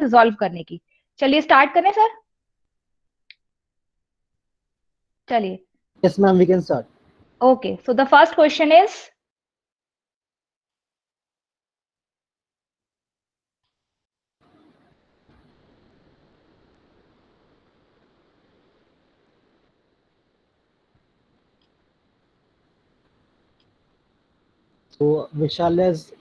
Resolve करने की। चलिए स्टार्ट करें सर। चलिए। Yes, ma'am, we can start. Okay, so the first question is, So Vishal has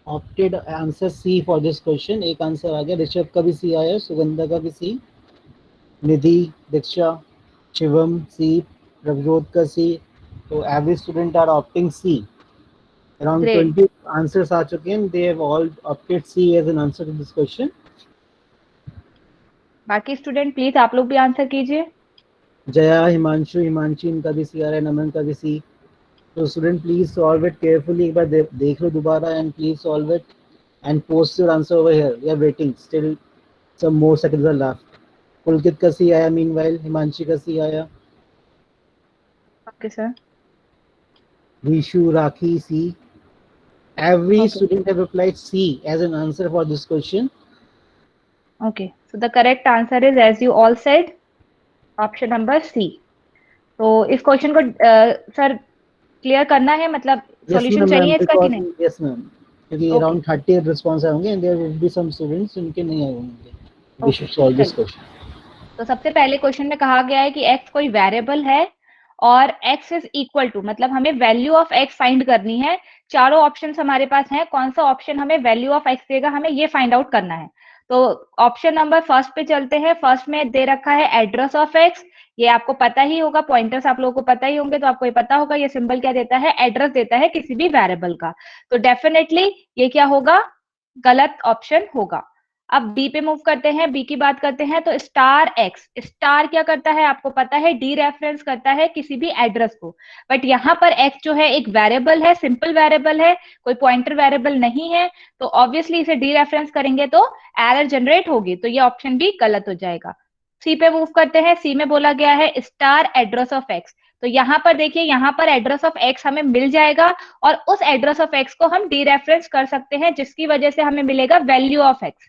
opted answer C for this question. एक answer आ गया, ऋषभ का भी C आया, सुगंधा का भी C, निधि, दीक्षा, शिवम C, प्रभजोत का C. तो every student are opting C. Around great. 20 answers आ चुके हैं. They have all opted C as an answer to this question. बाकी स्टूडेंट प्लीज आप लोग भी आंसर कीजिए। जया, हिमांशु, हिमांशी, इनका भी C आ रहा है, नमन का भी C. So student please solve it carefully. एक बार देख लो दोबारा and please solve it and post your answer over here. We are waiting. Still some more seconds are left. पुलकित का C आया, meanwhile हिमांशी का C आया, okay sir. Vishu, Rakhi C. Every okay student have replied C as an answer for this question. Okay, so the correct answer is as you all said, option number C. तो इस question को sir clear करना है, मतलब Yes solution ma'am, चाहिए इसका कि because नहीं? yes ma'am, क्योंकि ओके around 30 response आए होंगे and there will be some students जिनके नहीं आए होंगे. We okay, should solve this चलिए। question. तो सबसे पहले क्वेश्चन में कहा गया है कि x कोई वेरिएबल है और x इज इक्वल टू, मतलब हमें वैल्यू ऑफ x फाइंड करनी है। चारों ऑप्शंस हमारे पास हैं, कौन सा ऑप्शन हमें वैल्यू ऑफ x देगा, हमें ये फाइंड आउट करना है। तो ऑप्शन नंबर फर्स्ट पे चलते हैं। फर्स्ट में दे रखा है एड्रेस ऑफ x। ये आपको पता ही होगा, पॉइंटर्स आप लोगों को पता ही होंगे, तो आपको ये पता होगा ये सिंबल क्या देता है, एड्रेस देता है किसी भी वेरिएबल का। तो डेफिनेटली ये क्या होगा, गलत ऑप्शन होगा। अब बी पे मूव करते हैं, बी की बात करते हैं। तो स्टार एक्स, स्टार क्या करता है आपको पता है, डी रेफरेंस करता है किसी भी एड्रेस को। बट यहाँ पर एक्स जो है एक वेरिएबल है, सिंपल वेरिएबल है, कोई पॉइंटर वेरिएबल नहीं है। तो ऑब्वियसली इसे डी रेफरेंस करेंगे तो एरर जनरेट होगी, तो ये ऑप्शन भी गलत हो जाएगा। सी पे मूव करते हैं। सी में बोला गया है स्टार एड्रेस ऑफ एक्स। तो यहाँ पर देखिए, यहाँ पर एड्रेस ऑफ एक्स हमें मिल जाएगा और उस एड्रेस ऑफ एक्स को हम डी रेफरेंस कर सकते हैं, जिसकी वजह से हमें मिलेगा वैल्यू ऑफ एक्स।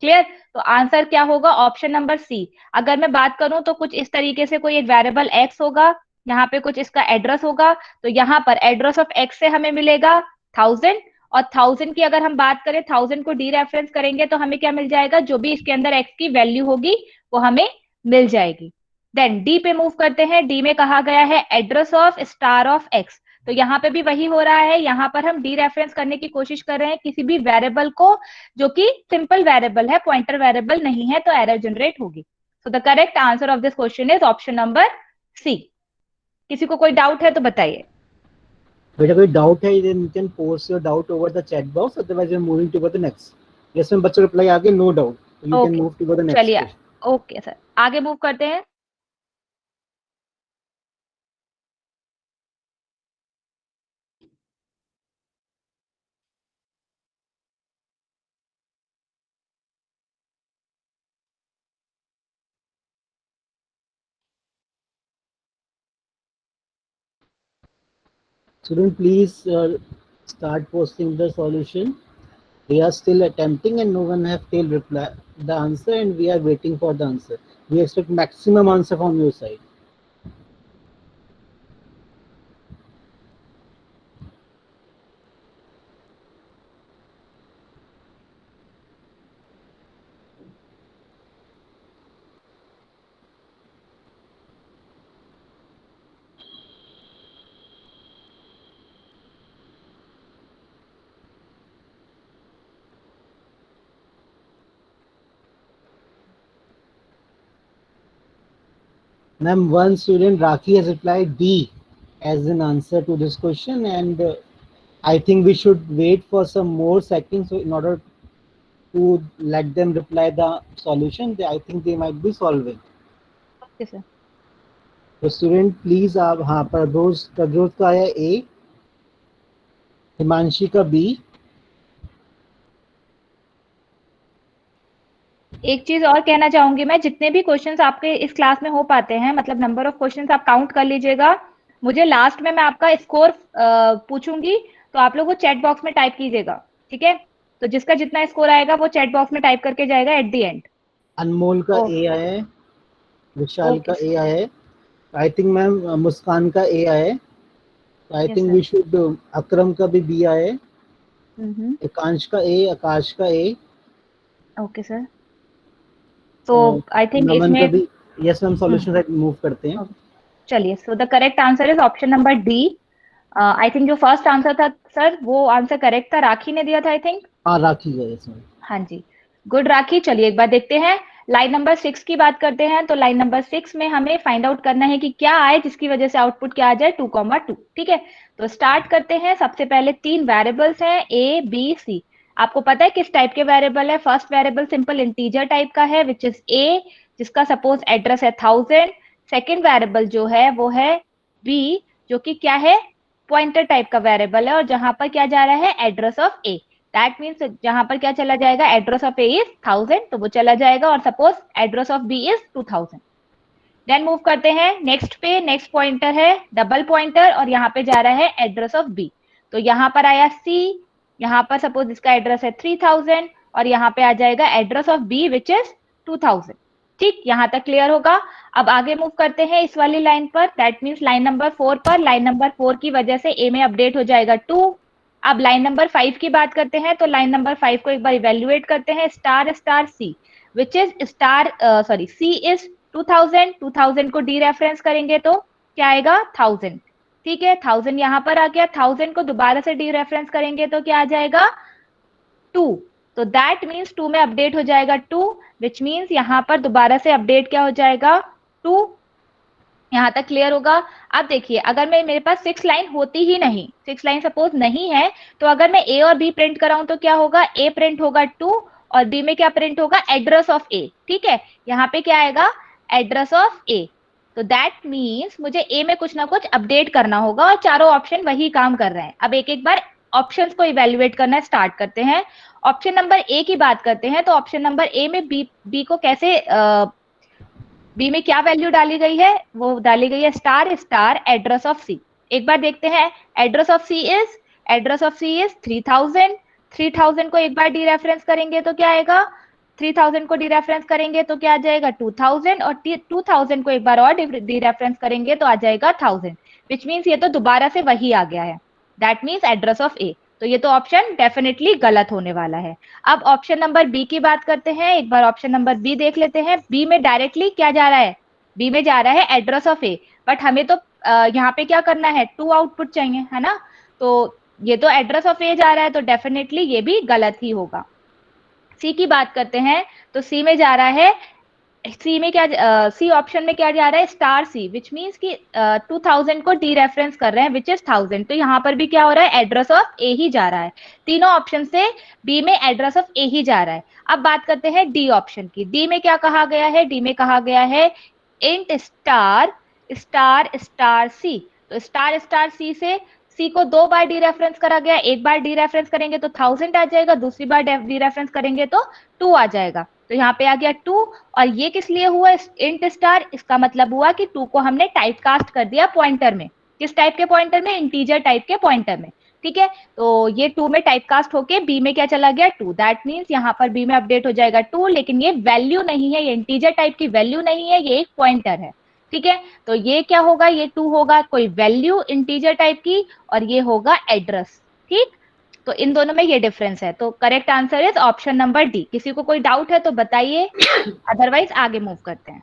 क्लियर? तो आंसर क्या होगा, ऑप्शन नंबर सी। अगर मैं बात करूं तो कुछ इस तरीके से कोई एक वेरिएबल एक्स होगा, यहाँ पे कुछ इसका एड्रेस होगा। तो यहाँ पर एड्रेस ऑफ एक्स से हमें मिलेगा 1000, और 1000 की अगर हम बात करें, 1000 को डी रेफरेंस करेंगे तो हमें क्या मिल जाएगा, जो भी इसके अंदर एक्स की वैल्यू होगी वो हमें मिल जाएगी। देन डी पे मूव करते हैं। डी में कहा गया है address of star of x. तो यहाँ पे भी वही हो रहा है, यहाँ पर हम डी रेफरेंस करने की कोशिश कर रहे हैं किसी भी वेरिएबल को, जो कि सिंपल वेरिएबल है, पॉइंटर वेरिएबल नहीं है, तो एरर जनरेट होगी। So the correct answer of this question is option number C. किसी को कोई डाउट है तो बताइए। बेटा कोई डाउट है, then you can post your doubt over the chat box. Otherwise, we are moving to the next. Yes ma'am, बच्चों reply आ गए, no doubt. So you can okay, move to the next चलिए। question. Okay sir, आगे move करते हैं। Student, please start posting the solution. We are still attempting and no one have still reply the answer and we are waiting for the answer. We expect maximum answer from your side. Ma'am, one student Rakhi has replied D as an answer to this question, and I think we should wait for some more seconds so in order to let them reply the solution. I think they might be solving. Okay sir. तो student please आप, हाँ, प्रभोज प्रभोज का आया ए, हिमांशी का B. एक चीज और कहना चाहूंगी मैं, जितने भी क्वेश्चंस आपके इस क्लास में हो पाते हैं, मतलब नंबर ऑफ क्वेश्चंस आप काउंट कर लीजिएगा। मुझे लास्ट में मैं आपका स्कोर पूछूंगी, तो आप लोग वो चैट बॉक्स में टाइप कीजिएगा, ठीक है? तो जिसका जितना स्कोर आएगा वो चैट बॉक्स में टाइप करके जाएगा एट द एंड। अनमोल का ए आया है, विशाल ओके का ए आया है, आई थिंक मैम मुस्कान का ए आया है, I yes think sir. We should, Akram का भी बी आया है, हम्म। एकांश का ए, आकाश का ए, ओके सर। तो आई थिंक नमन इसमें का भी। यस मैम, हम्म सॉल्यूशन साइड मूव करते हैं। चलिए, सो the correct answer is option number D. I think जो फर्स्ट आंसर था सर वो आंसर करेक्ट था, राखी ने दिया था आई थिंक। हाँ राखी का, यस मैम। हाँ जी, गुड राखी। चलिए एक बार देखते हैं, लाइन नंबर 6 की बात करते हैं। तो लाइन नंबर 6 में हमें फाइंड आउट करना है कि क्या आए जिसकी वजह से आउटपुट क्या आ जाए, 2,2। ठीक है, तो स्टार्ट करते हैं। सबसे पहले 3 वेरिएबल्स हैं ए बी सी। आपको पता है किस टाइप के वेरिएबल है? First variable simple integer type का है विच इज ए, जिसका सपोज एड्रेस है 1000। सेकेंड वेरिएबल जो है वो है बी, जो कि क्या है, पॉइंटर टाइप का वेरिएबल है, और जहां पर क्या जा रहा है, address of A. That means जहां पर क्या चला जाएगा, एड्रेस ऑफ ए इज 1000, तो वो चला जाएगा, और suppose address of B is 2000। Then move करते हैं नेक्स्ट पे। नेक्स्ट पॉइंटर है डबल पॉइंटर, और यहाँ पे जा रहा है एड्रेस ऑफ बी। तो यहाँ पर आया सी, यहाँ पर सपोज इसका एड्रेस है 3000, और यहाँ पे आ जाएगा address of B which is 2000। ठीक, यहाँ तक क्लियर होगा। अब आगे मूव करते हैं इस वाली लाइन पर, दैट मीन्स लाइन नंबर 4 पर। लाइन नंबर 4 की वजह से ए में अपडेट हो जाएगा 2। अब लाइन नंबर 5 की बात करते हैं, तो लाइन नंबर 5 को एक बार इवेल्युएट करते हैं। Star star C which is star, sorry, C is 2000। 2000 को डी रेफरेंस करेंगे तो क्या आएगा, 1000। ठीक है, 1000 यहाँ पर आ गया। 1000 को दोबारा से डी रेफरेंस करेंगे तो क्या आ जाएगा, 2। तो दैट मीन्स 2 में अपडेट हो जाएगा 2, विच मीन्स यहाँ पर दोबारा से अपडेट क्या हो जाएगा, 2। यहाँ तक क्लियर होगा। अब देखिए, अगर मेरे पास 6 लाइन होती ही नहीं, 6 लाइन सपोज नहीं है, तो अगर मैं ए और बी प्रिंट कराऊं तो क्या होगा, ए प्रिंट होगा 2, और बी में क्या प्रिंट होगा, एड्रेस ऑफ ए। ठीक है, यहाँ पे क्या आएगा, एड्रेस ऑफ ए। तो दैट मीन्स मुझे ए में कुछ ना कुछ अपडेट करना होगा, और चारों ऑप्शन वही काम कर रहे हैं। अब एक एक बार ऑप्शंस को इवेल्युएट करना स्टार्ट करते हैं। ऑप्शन नंबर ए की बात करते हैं, तो ऑप्शन नंबर ए में बी को कैसे, बी में क्या वैल्यू डाली गई है, वो डाली गई है star star address of C. एक बार देखते हैं, address of C is, address of C is 3000। 3000 को एक बार डी रेफरेंस करेंगे तो क्या आएगा, 3000 को डी रेफरेंस करेंगे तो क्या आ जाएगा, 2000, और 2000 को एक बार और डी रेफरेंस करेंगे तो आ जाएगा 1000, विच मीन्स ये तो दोबारा से वही आ गया है। दैट मीन्स एड्रेस ऑफ ए। तो ये तो ऑप्शन डेफिनेटली गलत होने वाला है। अब ऑप्शन नंबर बी की बात करते हैं। एक बार ऑप्शन नंबर बी देख लेते हैं। बी में डायरेक्टली क्या जा रहा है, बी में जा रहा है एड्रेस ऑफ ए, बट हमें तो यहाँ पे क्या करना है, 2 आउटपुट चाहिए, है ना। तो ये तो एड्रेस ऑफ ए जा रहा है, तो डेफिनेटली ये भी गलत ही होगा। सी की बात करते हैं, तो सी में जा रहा है, सी में क्या, सी ऑप्शन में क्या जा रहा है, स्टार सी, विच मीन्स कि 2000 को डी रेफरेंस कर रहे हैं विच इज 1000। तो यहाँ पर भी क्या हो रहा है, एड्रेस ऑफ ए ही जा रहा है। तीनों ऑप्शन से बी में एड्रेस ऑफ ए ही जा रहा है। अब बात करते हैं डी ऑप्शन की। डी में क्या कहा गया है, डी में कहा गया है इंट स्टार स्टार स्टार सी। तो स्टार सी से सी को 2 बार डी रेफरेंस करा गया। एक बार डी रेफरेंस करेंगे तो 1000 आ जाएगा, दूसरी बार डी रेफरेंस करेंगे तो 2 आ जाएगा। तो यहाँ पे आ गया 2। और ये किस लिए हुआ, इंट स्टार, इसका मतलब हुआ कि 2 को हमने टाइप कास्ट कर दिया पॉइंटर में। किस टाइप के पॉइंटर में, इंटीजर टाइप के पॉइंटर में। ठीक है, तो ये 2 में टाइप कास्ट होके बी में क्या चला गया, 2। दैट मीन्स यहाँ पर बी में अपडेट हो जाएगा 2, लेकिन ये वैल्यू नहीं है, ये इंटीजर टाइप की वैल्यू नहीं है, ये एक पॉइंटर है। ठीक है, तो ये क्या होगा, ये 2 होगा कोई वैल्यू इंटीजर टाइप की, और ये होगा एड्रेस। ठीक, तो इन दोनों में ये डिफरेंस है। तो correct answer is option number D. किसी को कोई डाउट है तो बताइए, अदरवाइज आगे मूव करते हैं।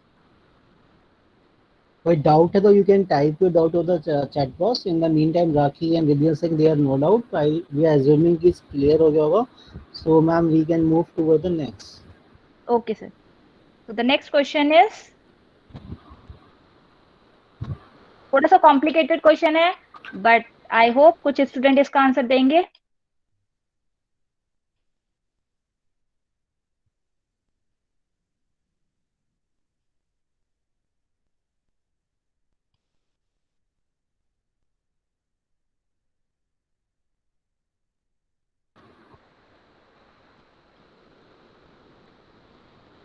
कोई डाउट है तो you can type your doubt on the chat box. In the meantime, Rakhi and Vidya Singh, they are no doubt. We are assuming कि clear हो गया होगा. So ma'am, we can move toward the next. Okay sir, तो the next question is, थोड़ा सा complicated question है, but I hope कुछ student इसका आंसर देंगे।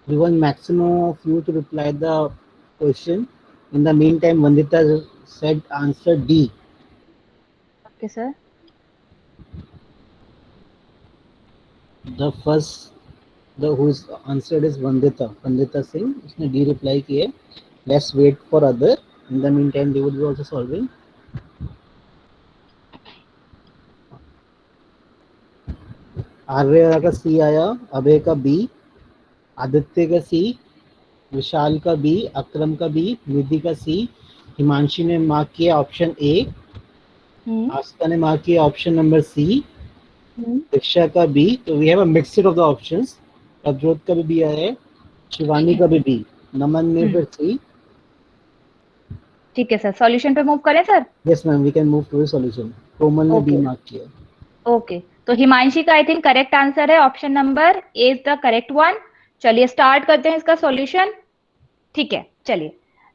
We want maximum of you to reply the question. In the meantime, Vandita said answer D. Okay sir, the first the whose answered is Vandita Singh. उसने D reply किए. Let's wait for other. In the meantime, they would be also solving. Arya का C आया, अभय का B, Aditya का सी, विशाल का B, अक्रम का B, निधि का सी, हिमांशी ने मार्क किया ऑप्शन ए, आस्था ने मार्क किया ऑप्शन नंबर सी, दीक्षा का बी. तो we have a mixture of the options. Prabhjot का भी बी आया है, शिवानी का भी बी, नमन ने फिर सी. ठीक है सर, सॉल्यूशन पे मूव करें sir? Yes ma'am, we can move to the solution. Komal ने बी मार्क किया. ओके, तो हिमांशी का आई थिंक करेक्ट आंसर है option number A is the correct one. चलिए स्टार्ट करते हैं इसका सॉल्यूशन. ठीक है, चलिए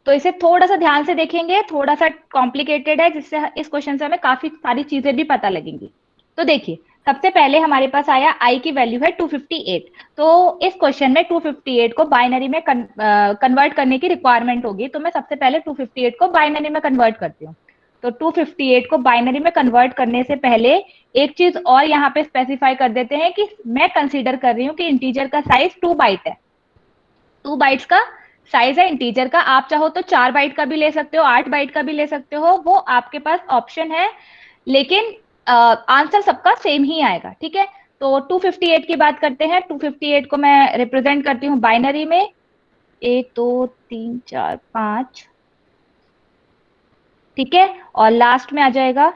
तो इसे थोड़ा सा ध्यान से देखेंगे, थोड़ा सा कॉम्प्लिकेटेड है, जिससे इस क्वेश्चन से हमें काफी सारी चीजें भी पता लगेंगी. तो देखिए, सबसे पहले हमारे पास आया आई की वैल्यू है 258. तो इस क्वेश्चन में 258 को बाइनरी में कन्वर्ट करने की रिक्वायरमेंट होगी. तो मैं सबसे पहले 258 को बाइनरी में कन्वर्ट करती हूँ. तो 258 को बाइनरी में कन्वर्ट करने से पहले एक चीज और यहाँ पे स्पेसिफाई कर देते हैं कि मैं कंसीडर कर रही हूँ कि इंटीजर का साइज 2 बाइट है. 2 बाइट्स का साइज है इंटीजर का. आप चाहो तो 4 बाइट का भी ले सकते हो, 8 बाइट का भी ले सकते हो, वो आपके पास ऑप्शन है, लेकिन आंसर सबका सेम ही आएगा. ठीक है, तो 258 की बात करते हैं. 258 को मैं रिप्रेजेंट करती हूँ बाइनरी में 1 2 3 4 5. ठीक है, और लास्ट में आ जाएगा.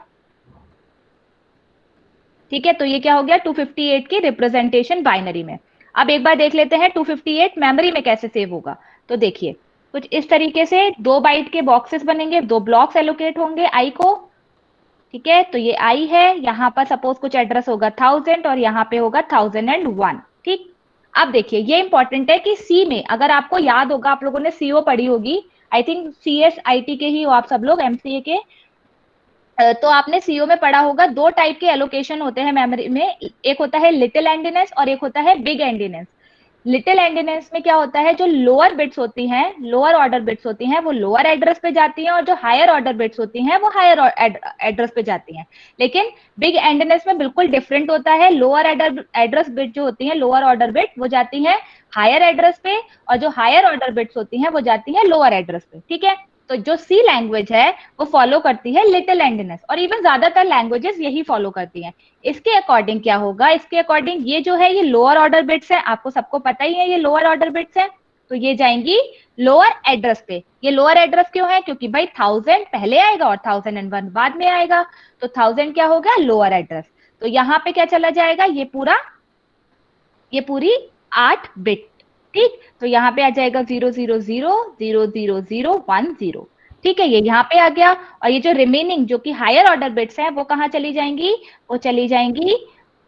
ठीक है, तो ये क्या हो गया 258 की रिप्रेजेंटेशन बाइनरी में. अब एक बार देख लेते हैं 258 मेमोरी में कैसे सेव होगा. तो देखिए, कुछ इस तरीके से 2 बाइट के बॉक्सेस बनेंगे, 2 ब्लॉक्स एलोकेट होंगे आई को. ठीक है, तो ये आई है, यहाँ पर सपोज कुछ एड्रेस होगा 1000 और यहाँ पे होगा 1001. ठीक, अब देखिए ये इंपॉर्टेंट है कि सी में, अगर आपको याद होगा, आप लोगों ने सीओ पढ़ी होगी, आई थिंक CSIT के ही हो आप सब लोग, MCA के. तो आपने सीओ में पढ़ा होगा 2 टाइप के एलोकेशन होते हैं मेमोरी में. एक होता है लिटिल एंडीनेस और एक होता है बिग एंडीनेस. लिटिल एंडीनेस में क्या होता है, जो लोअर बिट्स होती हैं, लोअर ऑर्डर बिट्स होती हैं, वो लोअर एड्रेस पे जाती हैं, और जो हायर ऑर्डर बिट्स होती हैं वो हायर एड्रेस पे जाती हैं. लेकिन बिग एंडीनेस में बिल्कुल डिफरेंट होता है. लोअर एड्रेस बिट जो होती हैं, लोअर ऑर्डर बिट, वो जाती हैं हायर एड्रेस पे, और जो हायर ऑर्डर बिट्स होती हैं वो जाती हैं लोअर एड्रेस पे. ठीक है, तो जो सी लैंग्वेज है वो फॉलो करती है लिटिल एंडीनेस, और इवन ज्यादातर लैंग्वेजेस यही फॉलो करती हैं. इसके अकॉर्डिंग क्या होगा, इसके अकॉर्डिंग ये जो है ये लोअर ऑर्डर बिट्स है, आपको सबको पता ही है ये लोअर ऑर्डर बिट्स है, तो ये जाएंगी लोअर एड्रेस पे. ये लोअर एड्रेस क्यों है, क्योंकि भाई 1000 पहले आएगा और 1001 बाद में आएगा, तो 1000 क्या हो गया लोअर एड्रेस. तो यहाँ पे क्या चला जाएगा, ये पूरी 8 बिट. ठीक, तो यहाँ पे आ जाएगा 0000010. ठीक है, ये यहाँ पे आ गया. और ये जो रिमेनिंग जो कि हायर ऑर्डर बिट्स हैं वो कहाँ चली जाएंगी, वो चली जाएंगी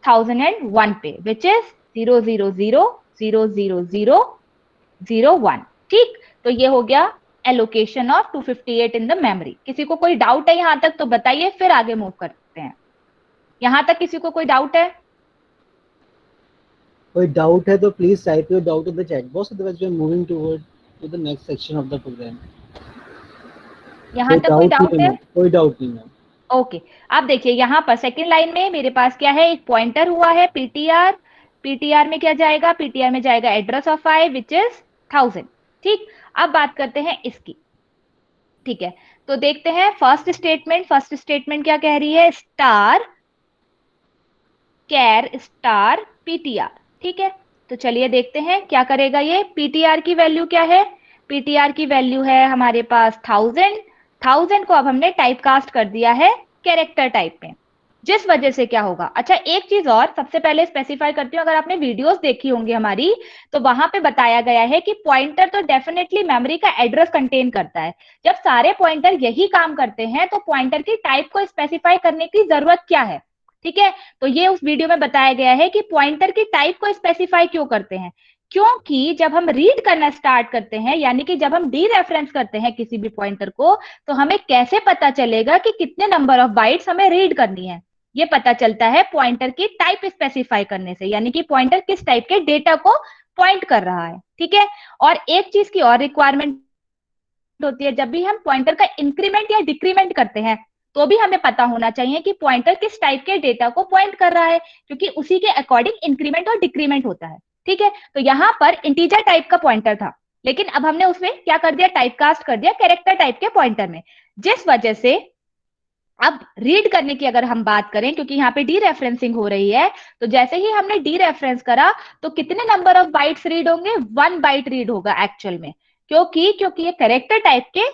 1001 पे, विच इज 0000001. ठीक, तो ये हो गया allocation of 258 in the memory. किसी को कोई डाउट है यहाँ तक तो बताइए, फिर आगे मूव करते हैं. यहाँ तक किसी को कोई डाउट है? कोई डाउट है तो please type your doubt in the chat box, otherwise we are moving toward to the next section of the program. यहाँ तक कोई डाउट है? कोई डाउट नहीं है. ओके, अब देखिए यहाँ पर सेकंड लाइन में मेरे पास क्या है, एक पॉइंटर हुआ है पीटीआर. पीटीआर में क्या जाएगा, पीटीआर में जाएगा address of I which is 1000. ठीक, अब बात करते हैं इसकी. ठीक है, तो देखते हैं फर्स्ट स्टेटमेंट. फर्स्ट स्टेटमेंट क्या कह रही है, स्टार कैर स्टार पीटीआर. ठीक है, तो चलिए देखते हैं क्या करेगा ये. पीटीआर की वैल्यू क्या है, पीटीआर की वैल्यू है हमारे पास 1000. 1000 को अब हमने टाइप कास्ट कर दिया है कैरेक्टर टाइप में, जिस वजह से क्या होगा. अच्छा, एक चीज और सबसे पहले स्पेसिफाई करती हूँ, अगर आपने वीडियोस देखी होंगी हमारी, तो वहां पे बताया गया है कि पॉइंटर तो डेफिनेटली मेमोरी का एड्रेस कंटेन करता है. जब सारे पॉइंटर यही काम करते हैं तो पॉइंटर की टाइप को स्पेसिफाई करने की जरूरत क्या है. ठीक है, तो ये उस वीडियो में बताया गया है कि पॉइंटर की टाइप को स्पेसिफाई क्यों करते हैं, क्योंकि जब हम रीड करना स्टार्ट करते हैं, यानी कि जब हम डी रेफरेंस करते हैं किसी भी पॉइंटर को, तो हमें कैसे पता चलेगा कि कितने नंबर ऑफ बाइट्स हमें रीड करनी है. ये पता चलता है पॉइंटर की टाइप स्पेसिफाई करने से, यानी कि पॉइंटर किस टाइप के डेटा को पॉइंट कर रहा है. ठीक है, और एक चीज की और रिक्वायरमेंट होती है, जब भी हम पॉइंटर का इंक्रीमेंट या डिक्रीमेंट करते हैं तो भी हमें पता होना चाहिए कि पॉइंटर किस टाइप के डेटा को पॉइंट कर रहा है, क्योंकि उसी के अकॉर्डिंग इंक्रीमेंट और डिक्रीमेंट होता है। ठीक है, तो यहाँ पर इंटीजर टाइप का पॉइंटर था, लेकिन अब हमने उसमें क्या कर दिया, टाइपकास्ट कर दिया कैरेक्टर टाइप के पॉइंटर में, जिस वजह से अब रीड करने की अगर हम बात करें, क्योंकि यहाँ पे डी रेफरेंसिंग हो रही है, तो जैसे ही हमने डी रेफरेंस करा तो कितने नंबर ऑफ बाइट्स रीड होंगे, 1 बाइट रीड होगा एक्चुअल में, क्योंकि ये करेक्टर टाइप के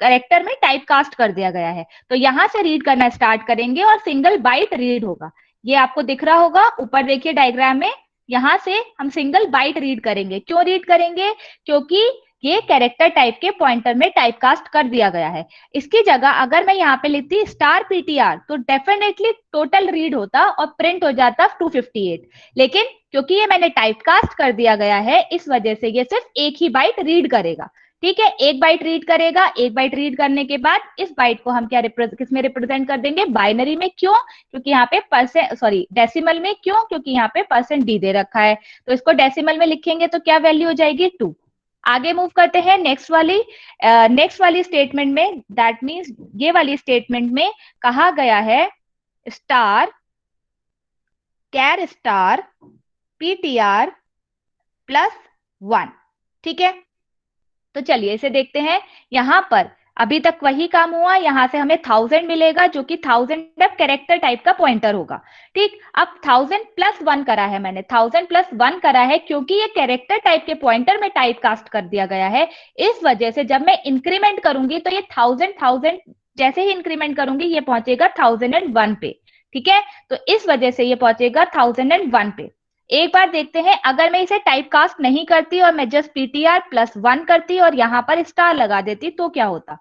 करेक्टर में टाइप कास्ट कर दिया गया है। तो यहां से रीड करना स्टार्ट करेंगे और सिंगल बाइट रीड होगा। ये आपको दिख रहा होगा ऊपर, देखिए डायग्राम में, यहां से हम सिंगल बाइट रीड करेंगे। क्यों रीड करेंगे, क्योंकि ये कैरेक्टर टाइप के पॉइंटर में टाइपकास्ट कर दिया गया है। इसकी जगह अगर मैं यहाँ पे लिखती स्टार पीटीआर तो डेफिनेटली टोटल रीड होता और प्रिंट हो जाता 258, लेकिन क्योंकि ये मैंने टाइपकास्ट कर दिया गया है, इस वजह से ये सिर्फ एक ही बाइट रीड करेगा। ठीक है, एक बाइट रीड करेगा। एक बाइट रीड करने के बाद इस बाइट को हम क्या किस में रिप्रेजेंट कर देंगे, बाइनरी में। क्यों, क्योंकि यहाँ पे डेसिमल में। क्यों, क्योंकि यहाँ पे %d दे रखा है, तो इसको डेसिमल में लिखेंगे तो क्या वैल्यू हो जाएगी, 2। आगे मूव करते हैं नेक्स्ट वाली स्टेटमेंट में। दैट मीन्स ये वाली स्टेटमेंट में कहा गया है स्टार कैर स्टार ptr +1। ठीक है, तो चलिए इसे देखते हैं। यहां पर अभी तक वही काम हुआ, यहां से हमें 1000 मिलेगा, जो कि 1000 अब कैरेक्टर टाइप का पॉइंटर होगा। ठीक, अब 1000+1 करा है मैंने, 1000+1 करा है क्योंकि ये कैरेक्टर टाइप के पॉइंटर में टाइप कास्ट कर दिया गया है। इस वजह से जब मैं इंक्रीमेंट करूंगी तो ये 1000 जैसे ही इंक्रीमेंट करूंगी ये पहुंचेगा 1001 पे। ठीक है, तो इस वजह से ये पहुंचेगा 1001 पे। एक बार देखते हैं, अगर मैं इसे टाइप कास्ट नहीं करती और मैं जस्ट ptr+1 करती और यहां पर स्टार लगा देती तो क्या होता।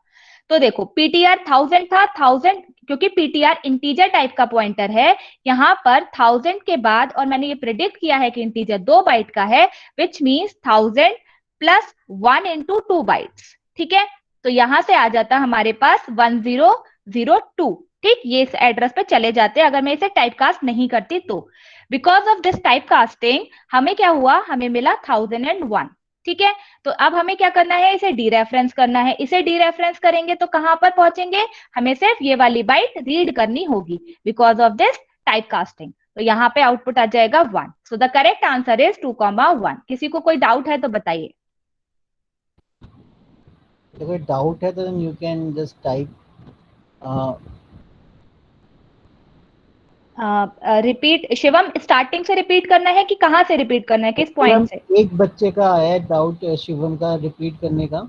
तो देखो ptr 1000 था, 1000 क्योंकि ptr इंटीजर टाइप का पॉइंटर है, यहां पर 1000 के बाद, और मैंने ये प्रिडिक्ट किया है कि इंटीजर 2 बाइट का है, विच मीन्स 1000+1 इंटू 2 बाइट्स। ठीक है, तो यहां से आ जाता हमारे पास 1002। ठीक, ये इस एड्रेस पे चले जाते अगर मैं इसे टाइपकास्ट नहीं करती तो। Because of this type casting हमें क्या हुआ, हमें मिला 1001। ठीक है, तो अब हमें क्या करना है, इसे डी रेफरेंस करना है। इसे डी रेफरेंस करेंगे तो कहां पर पहुंचेंगे, हमें सिर्फ ये वाली बाइट रीड करनी होगी because of this type casting. तो यहाँ पे आउटपुट आ जाएगा 1। सो द करेक्ट आंसर इज 2,1। किसी को कोई डाउट है तो बताइए। कोई डाउट है तो you can just type repeat Shivam, starting से रिपीट करना है कि कहाँ से रिपीट करना है, किस पॉइंट से। एक बच्चे का है डाउट शिवम का रिपीट करने का।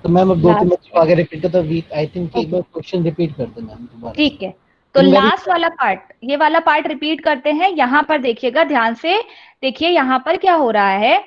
तो मैम अब 2-3 बच्चों को आगे रिपीट कर, तो आई थिंक एक बार क्वेश्चन रिपीट कर दो मैम दोबारा। ठीक है, तो लास्ट वाला पार्ट, ये वाला पार्ट रिपीट करते हैं। यहाँ पर देखिएगा ध्यान से, देखिए यहाँ पर क्या हो रहा है,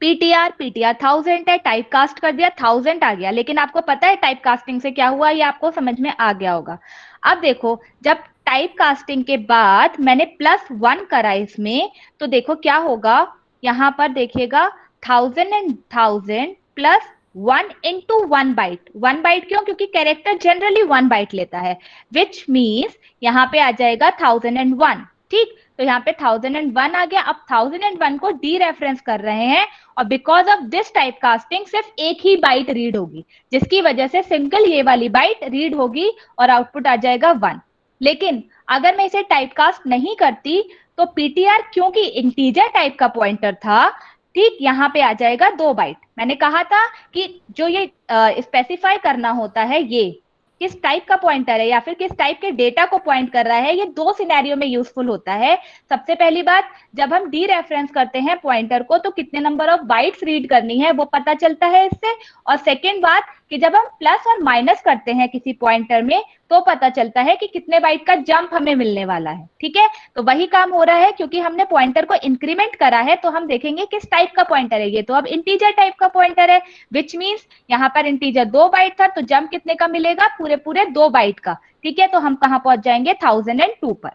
पीटीआर 1000 है, टाइप कास्ट कर दिया, 1000 आ गया, लेकिन आपको पता है टाइप कास्टिंग से क्या हुआ, ये आपको समझ में आ गया होगा। अब देखो, जब टाइप कास्टिंग के बाद मैंने +1 करा इसमें, तो देखो क्या होगा, यहां पर देखिएगा 1000 +1 इंटू 1 बाइट। 1 बाइट क्यों, क्योंकि कैरेक्टर जनरली 1 बाइट लेता है, विच मीन्स यहाँ पे आ जाएगा 1001। ठीक, तो यहाँ पे 1001 आ गया। अब 1001 को डी रेफरेंस कर रहे हैं, और because of this type casting सिर्फ एक ही बाइट रीड होगी, जिसकी वजह से सिंगल ये वाली बाइट रीड होगी और आउटपुट आ जाएगा 1। लेकिन अगर मैं इसे टाइपकास्ट नहीं करती तो पीटीआर, क्योंकि इंटीजर टाइप का पॉइंटर था, ठीक, यहाँ पे आ जाएगा 2 बाइट। मैंने कहा था कि जो ये स्पेसिफाई करना होता है, ये किस टाइप का पॉइंटर है या फिर किस टाइप के डेटा को पॉइंट कर रहा है, ये 2 सिनेरियो में यूजफुल होता है। सबसे पहली बात, जब हम डी रेफरेंस करते हैं पॉइंटर को तो कितने नंबर ऑफ बाइट्स रीड करनी है वो पता चलता है इससे। और सेकेंड बात कि जब हम प्लस और माइनस करते हैं किसी पॉइंटर में तो पता चलता है कि कितने बाइट का जंप हमें मिलने वाला है। ठीक है, तो वही काम हो रहा है, क्योंकि हमने पॉइंटर को इंक्रीमेंट करा है तो हम देखेंगे किस टाइप का पॉइंटर है। ये तो अब इंटीजर टाइप का पॉइंटर है, विच मीन्स यहाँ पर इंटीजर 2 बाइट था तो जंप कितने का मिलेगा, पूरे पूरे 2 बाइट का। ठीक है, तो हम कहां पहुंच जाएंगे, 1002 पर।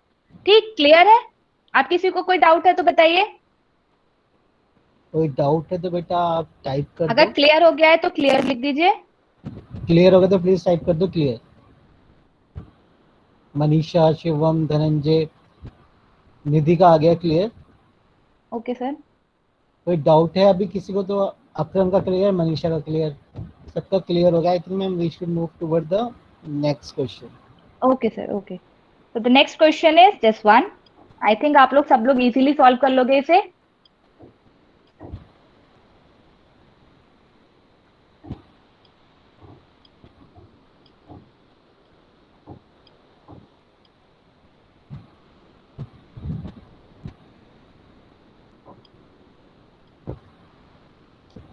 ठीक, क्लियर है। आप किसी को कोई डाउट है तो बताइए। कोई डाउट है तो बेटा आप टाइप कर दो। अगर क्लियर हो गया है तो क्लियर लिख दीजिए। क्लियर हो गया तो प्लीज टाइप कर दो क्लियर। मनीषा, शिवम, धनंजय, निधि का आ गया क्लियर। Okay sir. कोई डाउट है अभी किसी को तो? अक्रम का क्लियर, मनीषा का क्लियर। सबका क्लियर होगा? I think ma'am we should move toward the next question. Okay sir, okay. तो the next question is just one. I think आप लोग सब लोग इजीली सॉल्व कर लोगे इसे.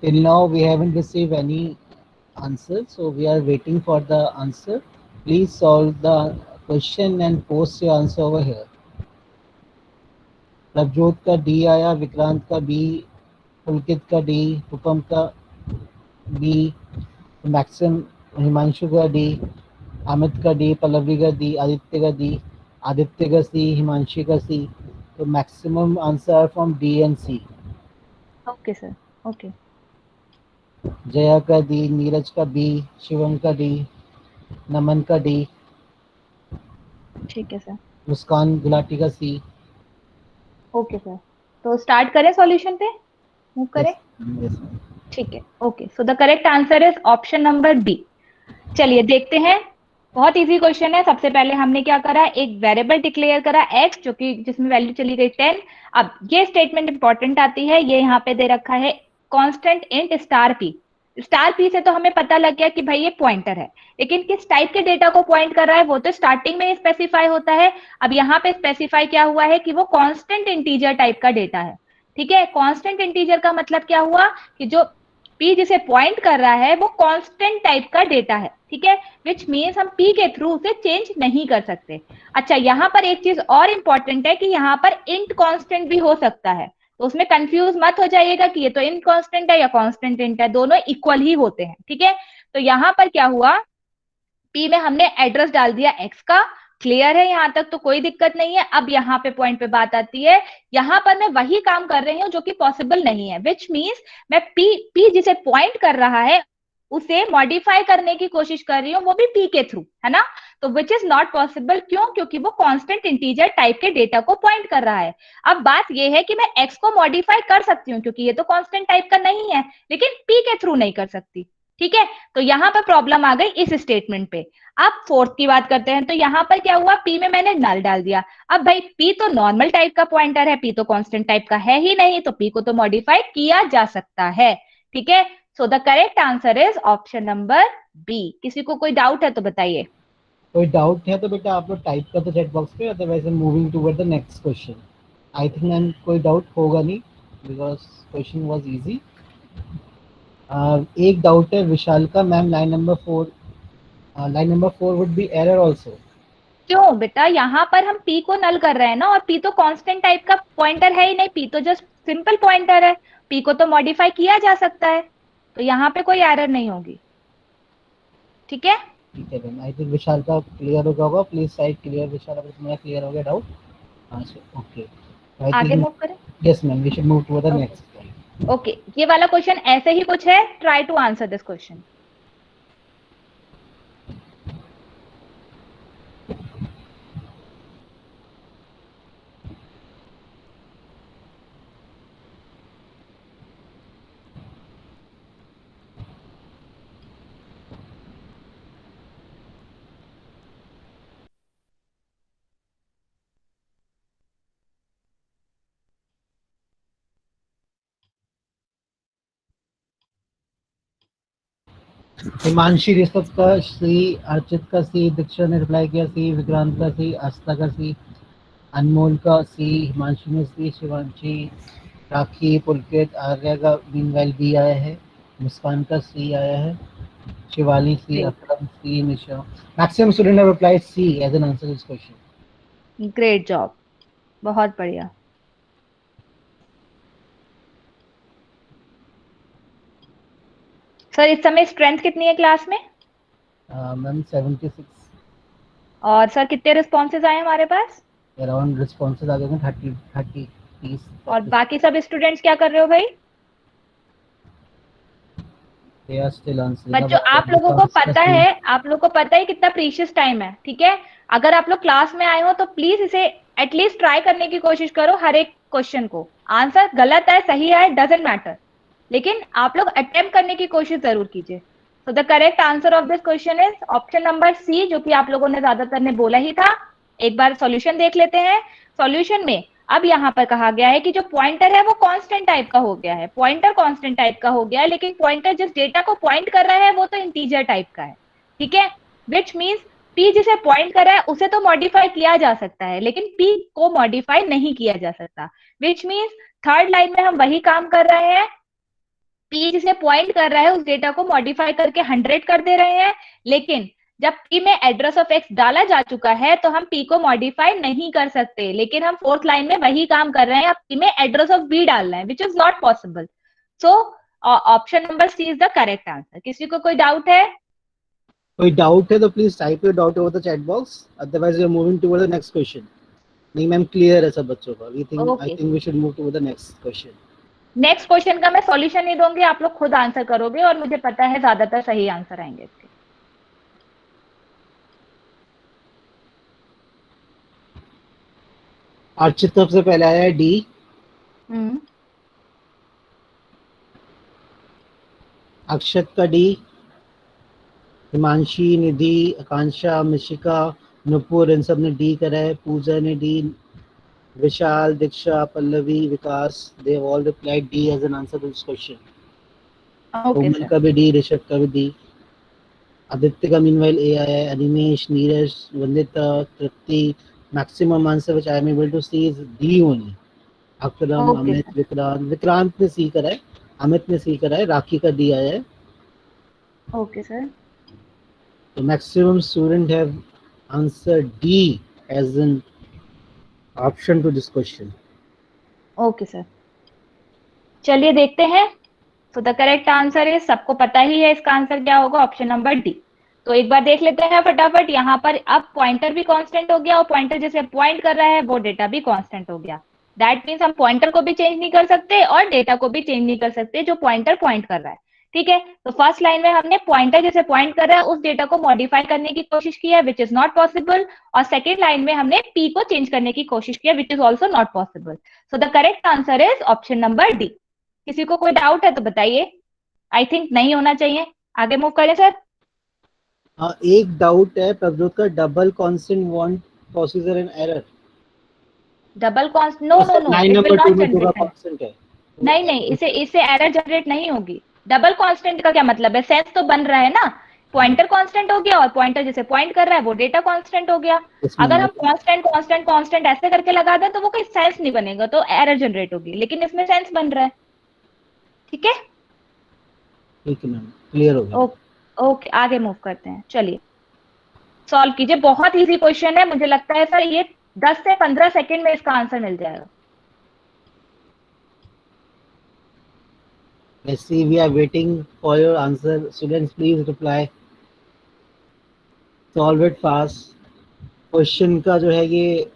Till now we haven't received any answer, so we are waiting for the answer. Please solve the question and post your answer over here. Prabhjot का D आया, विक्रांत का बी, पुलकित का डी, उपम का बी, मैक्सिम हिमांशु का D, Amit का डी, पल्लवी का D, Aditya का D, Aditya का सी, हिमांशी का सी. तो maximum answer from D and C. Okay sir, okay. Jaya का डी, नीरज का बी, शिवम का डी, नमन का डी, ठीक है सर. मुस्कान गुलाटी का सी. Okay sir. तो स्टार्ट करें सॉल्यूशन पे, मूव करें. यस. ठीक है. Okay, so the correct answer is option number B. चलिए देखते हैं. बहुत इजी क्वेश्चन है. सबसे पहले हमने क्या करा, एक वेरिएबल डिक्लेयर करा x, जो कि जिसमें वैल्यू चली गई 10. अब ये स्टेटमेंट इंपॉर्टेंट आती है. ये यहाँ पे दे रखा है constant int star P. Star P से तो हमें पता लग गया कि भाई ये पॉइंटर है, लेकिन किस टाइप के डेटा को पॉइंट कर रहा है वो तो स्टार्टिंग में स्पेसिफाई होता है. अब यहाँ पे स्पेसिफाई क्या हुआ है कि वो कांस्टेंट इंटीजर टाइप का डेटा है. ठीक है. कांस्टेंट इंटीजर का मतलब क्या हुआ कि जो पी जिसे पॉइंट कर रहा है वो कांस्टेंट टाइप का डेटा है. ठीक है. विच मीन्स हम पी के थ्रू उसे चेंज नहीं कर सकते. अच्छा, यहाँ पर एक चीज और इंपॉर्टेंट है कि यहाँ पर इंट कांस्टेंट भी हो सकता है. तो उसमें कंफ्यूज मत हो जाइएगा कि ये तो इंट कांस्टेंट है या कांस्टेंट इंट है, दोनों इक्वल ही होते हैं. ठीक है. तो यहाँ पर क्या हुआ, पी में हमने एड्रेस डाल दिया एक्स का. क्लियर है यहां तक? तो कोई दिक्कत नहीं है. अब यहाँ पे पॉइंट पे बात आती है. यहाँ पर मैं वही काम कर रही हूँ जो कि पॉसिबल नहीं है. विच मीन्स मैं पी जिसे पॉइंट कर रहा है उसे मॉडिफाई करने की कोशिश कर रही हूँ, वो भी पी के थ्रू, है ना. तो विच इज नॉट पॉसिबल. क्यों? क्योंकि वो कांस्टेंट इंटीजर टाइप के डेटा को पॉइंट कर रहा है. अब बात ये है कि मैं एक्स को मॉडिफाई कर सकती हूँ क्योंकि ये तो कांस्टेंट टाइप का नहीं है, लेकिन पी के थ्रू नहीं कर सकती. ठीक है. तो यहां पर प्रॉब्लम आ गई इस स्टेटमेंट पे. अब फोर्थ की बात करते हैं. तो यहां पर क्या हुआ, पी में मैंने नल डाल दिया. अब भाई पी तो नॉर्मल टाइप का पॉइंटर है, पी तो कांस्टेंट टाइप का है ही नहीं, तो पी को तो मॉडिफाई किया जा सकता है. ठीक है. So the correct answer is option number B. किसी को कोई डाउट है तो बताइए. कोई डाउट है तो बेटा आप लोग टाइप कर दो चैट बॉक्स पे, otherwise moving toward the next question. I think ma'am कोई डाउट होगा नहीं बिकॉज क्वेश्चन वाज इजी. एक डाउट है विशाल का. Ma'am line number 4 would be error also. क्यों बेटा, यहाँ पर हम पी को नल कर रहे हैं ना, और पी तो कांस्टेंट टाइप का पॉइंटर है ही नहीं, पी तो जस्ट सिंपल पॉइंटर है. पी को तो मॉडिफाई किया जा सकता है, तो यहाँ पे कोई एरर नहीं होगी. ठीक है. ठीक है मैम. आई थिंक विशाल का क्लियर हो गया होगा. प्लीज साइड क्लियर विशाल, अगर तुम्हारा क्लियर हो गया डाउट. हाँ सर. ओके. आई आगे थिंक मूव करें. Yes ma'am we should move to the next. Okay, ये वाला क्वेश्चन ऐसे ही कुछ है. Try to answer this question. Himanshi Rishabh का सी, अर्चित का सी, दीक्षा ने रिप्लाई किया सी, विक्रांत का सी, आस्था का सी, अनमोल का सी, हिमांशु ने सी, शिवांशी, राखी, पुलकित, आर्या का मीनवाइल बी आया है, मुस्कान का सी आया है, Shivali C, Akram C, Nisha. Maximum student have replied C as an answer this question. Great job, बहुत बढ़िया. सर इस समय स्ट्रेंथ कितनी है क्लास में? मैम 76. और सर कितने रिस्पॉन्सेज आए हमारे पास? अराउंड रिस्पॉन्सेज आ गए हैं 30. और बाकी सब स्टूडेंट्स क्या कर रहे हो भाई? They are still answering. बच्चों आप लोगों को पता है, आप लोगों को पता है कितना प्रीशियस टाइम है. ठीक है. अगर आप लोग क्लास में आए हो तो प्लीज इसे एटलीस्ट ट्राई करने की कोशिश करो. हर एक क्वेश्चन को आंसर गलत है सही है डजेंट मैटर, लेकिन आप लोग अटेम्प्ट करने की कोशिश जरूर कीजिए. So the correct answer of this question is option number C, जो कि आप लोगों ने ज्यादातर ने बोला ही था। एक बार सॉल्यूशन देख लेते हैं। सॉल्यूशन में अब यहाँ पर कहा गया है कि जो पॉइंटर है वो कांस्टेंट टाइप का हो गया है, पॉइंटर कांस्टेंट टाइप का हो गया है, लेकिन पॉइंटर जिस डेटा को पॉइंट कर रहा है वो तो इंटीजर टाइप का है, ठीक है। विच मीन्स पी जिसे पॉइंट कर रहा है उसे तो मॉडिफाई किया जा सकता है, लेकिन पी को मॉडिफाई नहीं किया जा सकता। विच मीन्स थर्ड लाइन में हम वही काम कर रहे हैं, पी जिसे पॉइंट कर रहा है उस डेटा को मॉडिफाई करके 100 कर दे रहे हैं, लेकिन जब पी में एड्रेस ऑफ एक्स डाला जा चुका है तो हम पी को मॉडिफाई नहीं कर सकते, लेकिन हम फोर्थ लाइन में वही काम कर रहे हैं, अब पी में एड्रेस ऑफ बी डालना है, which is not possible. So option number C is the correct answer. किसी को कोई डाउट है? कोई डाउट है तो please type your doubt over the chat box, otherwise we are moving toward the next question. नहीं मैम, क्लियर है सब बच्चों का। I think we should move toward the next question. Next question का मैं सॉल्यूशन नहीं दूंगी, आप लोग खुद आंसर करोगे और मुझे पता है ज्यादातर सही आंसर आएंगे इसके। अर्चित सबसे पहले आया है डी। अक्षत का डी, हिमांशी, निधि, आकांक्षा, मिशिका, नुपुर, इन सब ने डी करा है। पूजा ने D, Vishal, Diksha, Pallavi, Vikas, they have all replied D as an answer to this question. Komal का भी डी, ऋषभ का भी डी। आदित्य का मीनवाइल ए आया है, Animesh, Neeraj, Vandita, Tripti. Maximum answer which I am able to see is D only. Akram, Amit, Vikrant ने सी करा है, अमित ने सी करा है, राखी का डी आया है। Okay sir. The maximum student have answered D as an option to this question. Okay sir, चलिए देखते हैं। तो द करेक्ट आंसर है, सबको पता ही है इसका आंसर क्या होगा, ऑप्शन नंबर डी। तो एक बार देख लेते हैं फटाफट। यहाँ पर अब पॉइंटर भी कांस्टेंट हो गया और पॉइंटर जिसे पॉइंट कर रहा है वो डेटा भी कांस्टेंट हो गया। दैट मीन्स हम पॉइंटर को भी चेंज नहीं कर सकते और डेटा को भी चेंज नहीं कर सकते जो पॉइंटर पॉइंट कर रहा है, ठीक है। तो फर्स्ट लाइन में हमने पॉइंटर जिसे पॉइंट कर रहा है उस डेटा को मॉडिफाई करने की कोशिश की है, विच इज नॉट पॉसिबल। और सेकेंड लाइन में हमने पी को चेंज करने की कोशिश किया, विच is also not possible. So the correct answer is option number D. किसी को कोई डाउट है तो बताइए। आई थिंक नहीं होना चाहिए। आगे मूव करें सर। हाँ, एक डाउट है प्रभुत का, double constant want procedure and error. Double constant, no no no, line number 2 में दो कांस्टेंट है। नहीं, इसे एरर जनरेट नहीं होगी। डबल कांस्टेंट का क्या मतलब है, सेंस तो बन रहा है ना। पॉइंटर कांस्टेंट हो गया और पॉइंटर जिसे पॉइंट कर रहा है वो डेटा कांस्टेंट हो गया। अगर हम कांस्टेंट ऐसे करके लगा दें तो वो कोई सेंस नहीं बनेगा, तो एरर जनरेट होगी, लेकिन इसमें सेंस बन रहा है, ठीक है। ठीक है मैम, क्लियर हो गया। ओके, आगे मूव करते हैं। चलिए सॉल्व कीजिए, बहुत इजी क्वेश्चन है। मुझे लगता है सर ये 10 से 15 सेकंड में इसका आंसर मिल जाएगा। Let's see, we are waiting for your answer. Students, please reply. Solve it fast. Question का जो है ये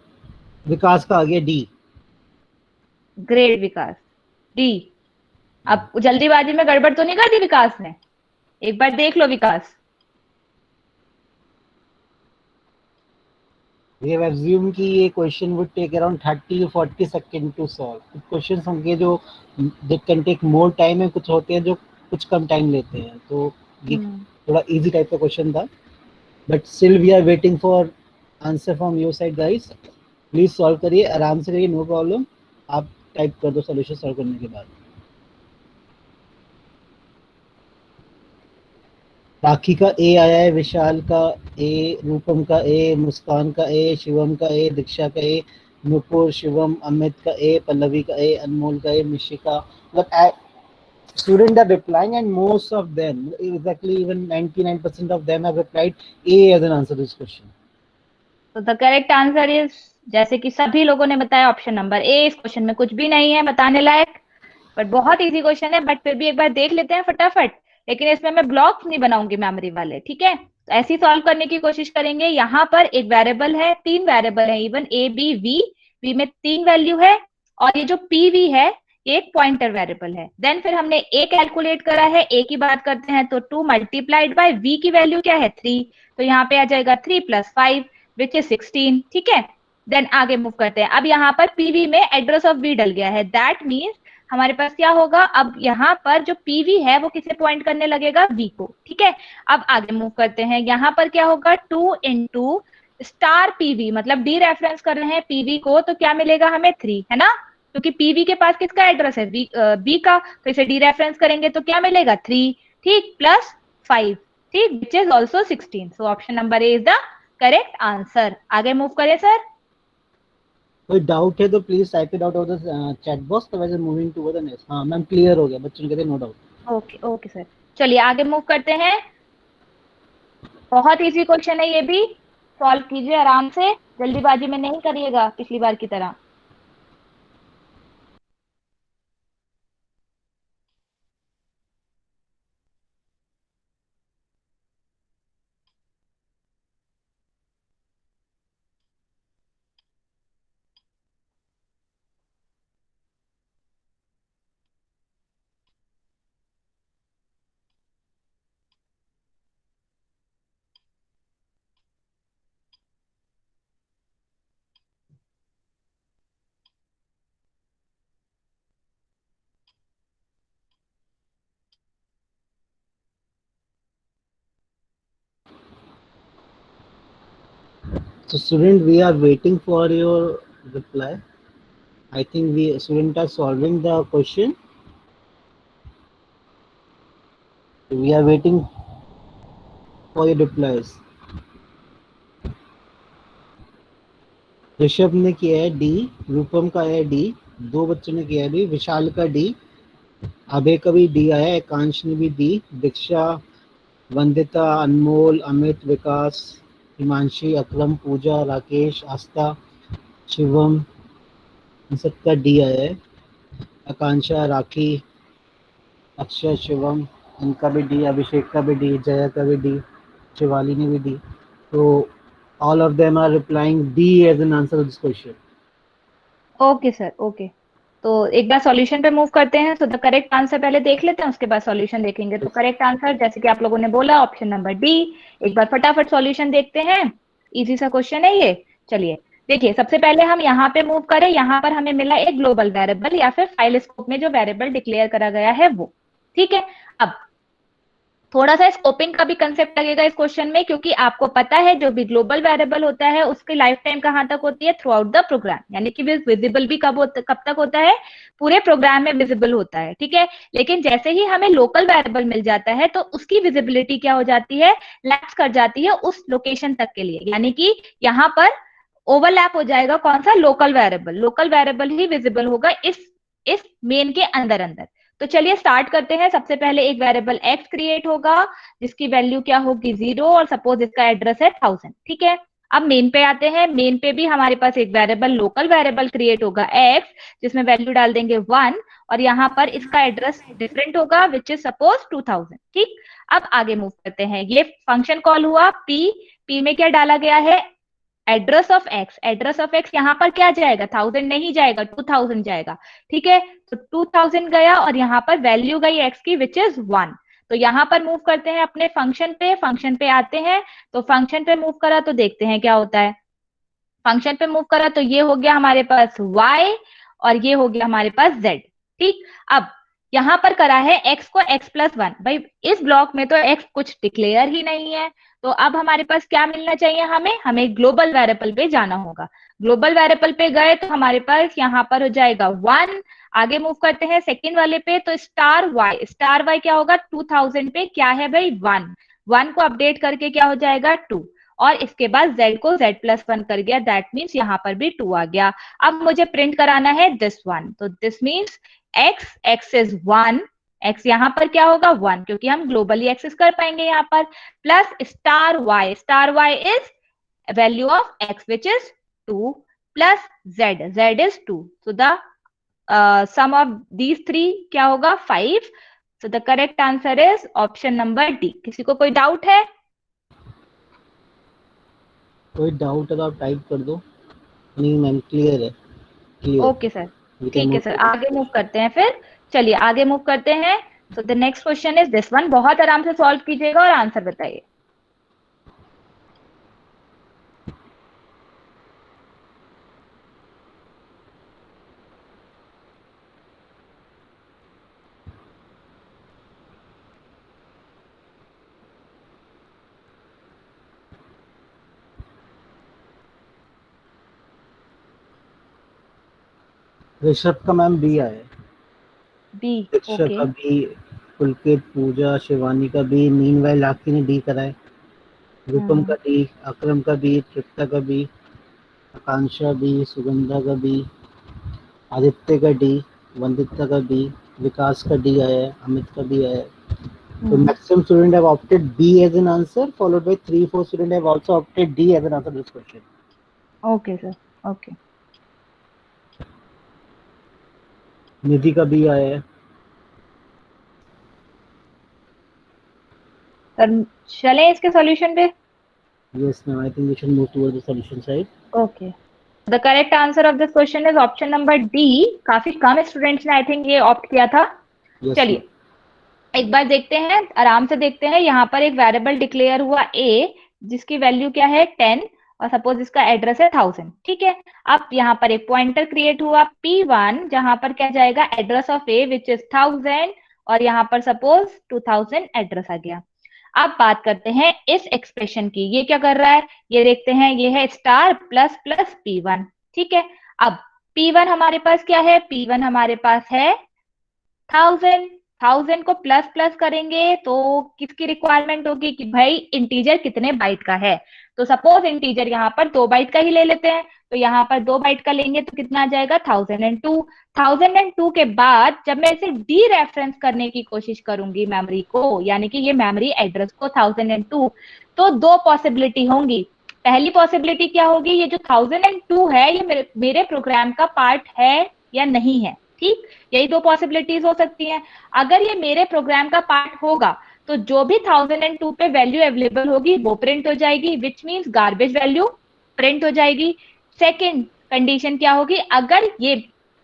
विकास का आ गया डी। ग्रेट विकास, डी। अब जल्दीबाजी में गड़बड़ तो नहीं कर दी विकास ने? एक बार देख लो विकास। We have assumed कि ये question would take around 30 to 40 seconds to solve. कुछ questions होंगे जो that can take more time है, कुछ होते हैं जो कुछ कम time लेते हैं, तो ये थोड़ा easy type का question था, but still we are waiting for answer from your side guys. Please solve करिए, आराम से करिए, no problem. आप type कर दो solution solve करने के बाद। राखी का ए आया है, विशाल का ए, रूपम का ए, मुस्कान का ए, शिवम का ए, दीक्षा का ए, नुपुर, शिवम, अमित का ए, पल्लवी का ए, अनमोल का ए, मिशिका। मतलब students are replying and most of them, exactly even 99% of them have replied A as an answer to this question. So the correct answer is, जैसे कि सभी लोगों ने बताया, ऑप्शन नंबर ए। इस क्वेश्चन में कुछ भी नहीं है बताने लायक, बट बहुत इजी क्वेश्चन है। बट फिर भी एक बार देख लेते हैं फटाफट, लेकिन इसमें मैं ब्लॉक्स नहीं बनाऊंगी मेमोरी वाले, ठीक है। तो ऐसी सॉल्व करने की कोशिश करेंगे। यहाँ पर एक वेरिएबल है, 3 वेरिएबल है, even A B V. V में 3 वैल्यू है और ये जो पी वी है ये एक पॉइंटर वेरिएबल है। देन फिर हमने ए कैलकुलेट करा है, ए की बात करते हैं तो 2 मल्टीप्लाइड बाय वी की वैल्यू क्या है 3, तो यहाँ पे आ जाएगा 3 + 5 विच इज 16, ठीक है। देन आगे मूव करते हैं। अब यहाँ पर पीवी में एड्रेस ऑफ बी डल गया है, दैट मीन्स हमारे पास क्या होगा, अब यहाँ पर जो पीवी है वो किसे पॉइंट करने लगेगा, बी को। ठीक है, अब आगे मूव करते हैं। यहाँ पर क्या होगा, 2 इंटू स्टार पीवी, मतलब डी रेफरेंस कर रहे हैं पीवी को, तो क्या मिलेगा हमें 3, है ना, क्योंकि पीवी के पास किसका एड्रेस है, बी का, तो इसे डी रेफरेंस करेंगे तो क्या मिलेगा 3, ठीक, प्लस 5, ठीक, which is also 16। So option number A is the correct answer. आगे मूव करें सर। कोई डाउट है तो please type it out of the chat box, otherwise moving to the next. हाँ मैम क्लियर हो गया, बच्चों कहते no doubt. Okay okay sir, चलिए आगे मूव करते हैं। बहुत इजी क्वेश्चन है ये भी, सॉल्व कीजिए आराम से, जल्दीबाजी में नहीं करिएगा पिछली बार की तरह। So student, we are waiting for your reply. I think we student are solving the question. We are waiting for your replies. Rishabh ने किया है डी, रूपम का है डी, दो बच्चों ने किया है डी, विशाल का डी, अभय का भी डी आया है, एकांश ने भी डी, दीक्षा, वंदिता, अनमोल, अमित, विकास, हिमांशी, अक्रम, पूजा, राकेश, आस्था, शिवम, इन सबका डी आया है। आकांक्षा, राखी, अक्षय, शिवम, इनका भी डी, अभिषेक का भी डी, जया का भी डी, शिवाली ने भी डी। तो all of them are replying D as an answer to this question. Okay sir, okay, तो एक बार सॉल्यूशन पे मूव करते हैं। तो द करेक्ट आंसर पहले देख लेते हैं, उसके बाद सॉल्यूशन देखेंगे। तो करेक्ट आंसर जैसे कि आप लोगों ने बोला ऑप्शन नंबर डी। एक बार फटाफट सॉल्यूशन देखते हैं, इजी सा क्वेश्चन है ये। चलिए देखिए, सबसे पहले हम यहाँ पे मूव करें, यहाँ पर हमें मिला एक ग्लोबल वेरिएबल या फिर फाइल स्कोप में जो वेरिएबल डिक्लेयर करा गया है वो, ठीक है। अब थोड़ा सा स्कोपिंग का भी कंसेप्ट लगेगा इस क्वेश्चन में, क्योंकि आपको पता है जो भी ग्लोबल वेरिएबल होता है उसकी लाइफ टाइम कहाँ तक होती है, थ्रू आउट द प्रोग्राम, यानी कि विजिबल भी कब तक होता है, पूरे प्रोग्राम में विजिबल होता है, ठीक है। लेकिन जैसे ही हमें लोकल वेरिएबल मिल जाता है तो उसकी विजिबिलिटी क्या हो जाती है, लैप्स कर जाती है उस लोकेशन तक के लिए, यानी कि यहाँ पर ओवरलैप हो जाएगा कौन सा, लोकल वेरिएबल ही विजिबल होगा इस मेन के अंदर अंदर। तो चलिए स्टार्ट करते हैं। सबसे पहले एक वेरिएबल x क्रिएट होगा जिसकी वैल्यू क्या होगी 0, और सपोज इसका एड्रेस है 1000, ठीक है। अब मेन पे आते हैं, मेन पे भी हमारे पास एक वेरिएबल लोकल वेरिएबल क्रिएट होगा x, जिसमें वैल्यू डाल देंगे 1, और यहाँ पर इसका एड्रेस डिफरेंट होगा विच इज सपोज 2000, ठीक। अब आगे मूव करते हैं, ये फंक्शन कॉल हुआ p में क्या डाला गया है, एड्रेस ऑफ एक्स यहाँ पर क्या जाएगा, 1000 नहीं जाएगा, 2000 जाएगा, ठीक है। तो 2000 गया और यहाँ पर वैल्यू गई एक्स की विच इज 1। तो यहाँ पर मूव करते हैं अपने फंक्शन पे आते हैं। तो फंक्शन पे मूव करा तो देखते हैं क्या होता है। फंक्शन पे मूव करा तो ये हो गया हमारे पास y, और ये हो गया हमारे पास z, ठीक। अब यहाँ पर करा है x को x+1, भाई इस ब्लॉक में तो x कुछ डिक्लेयर ही नहीं है, तो अब हमारे पास क्या मिलना चाहिए, हमें ग्लोबल वेरिएबल पे जाना होगा। ग्लोबल वेरिएबल पे गए तो हमारे पास यहाँ पर हो जाएगा 1। आगे मूव करते हैं सेकेंड वाले पे, तो स्टार y क्या होगा, 2000 पे क्या है भाई 1 को अपडेट करके क्या हो जाएगा 2, और इसके बाद z को z+1 कर गया, दैट मीन्स यहाँ पर भी 2 आ गया। अब मुझे प्रिंट कराना है दिस 1, तो this means x is 1, x यहाँ पर क्या होगा 1, क्योंकि हम ग्लोबली एक्सेस कर पाएंगे यहाँ पर, plus star y is value of x which is 2, plus z is 2, so the sum of these 3 क्या होगा 5। So the correct answer is option number D. किसी को कोई डाउट है? कोई डाउट है तो आप टाइप कर दो। नहीं मैम क्लियर है, क्लियर। ओके सर, ठीक है सर, आगे मूव करते हैं फिर। चलिए आगे मूव करते हैं। So the next question is this one, बहुत आराम से सॉल्व कीजिएगा और आंसर बताइए। ऋषभ का मैम बी आया है। बी, दीक्षा ओके। का बी, पुलकित, पूजा, शिवानी का बी, मीनवाइल आखिर ने डी करा है। रूपम का बी, अक्रम का बी, तृप्ता का बी, आकांक्षा बी, सुगंधा का बी, आदित्य का डी, वंदिता का बी, विकास का डी आया है, अमित का बी आया है। So maximum student have opted B as an answer, followed by 3-4 student have also opted D as an answer to this question. Okay sir, okay. Nidhi का B आया है। सर चलें इसके सॉल्यूशन पे? Yes, ma'am. I think we should move towards the solution side. Okay, the correct answer of this question is option number D. काफी कम students ने I think ये opt किया था। Yes, ma'am. चलिए एक बार देखते हैं, आराम से देखते हैं। यहाँ पर एक वेरिएबल डिक्लेयर हुआ ए, जिसकी वैल्यू क्या है 10, और सपोज इसका एड्रेस है 1000, ठीक है। अब यहाँ पर एक पॉइंटर क्रिएट हुआ P1, जहां पर क्या जाएगा address of A which is 1000, और यहाँ पर सपोज 2000 एड्रेस आ गया। अब बात करते हैं इस एक्सप्रेशन की, ये क्या कर रहा है ये देखते हैं। ये है स्टार प्लस प्लस P1, ठीक है। अब P1 हमारे पास क्या है, P1 हमारे पास है 1000। 1000 को प्लस प्लस करेंगे तो किसकी रिक्वायरमेंट होगी कि भाई इंटीजर कितने बाइट का है। तो सपोज इंटीजर यहाँ पर 2 बाइट का ही ले लेते हैं, तो यहाँ पर 2 बाइट का लेंगे तो कितना आ जाएगा 1002। 1002 के बाद जब मैं इसे डी रेफरेंस करने की कोशिश करूंगी मेमोरी को, यानी कि ये मेमोरी एड्रेस को 1002, तो 2 पॉसिबिलिटी होंगी। पहली पॉसिबिलिटी क्या होगी, ये जो 1002 है ये मेरे प्रोग्राम का पार्ट है या नहीं है, ठीक। यही 2 पॉसिबिलिटीज हो सकती हैं। अगर ये मेरे प्रोग्राम का पार्ट होगा तो जो भी 1002 पे वैल्यू अवेलेबल होगी वो प्रिंट हो जाएगी, which means garbage value print हो जाएगी। सेकेंड कंडीशन क्या होगी, अगर ये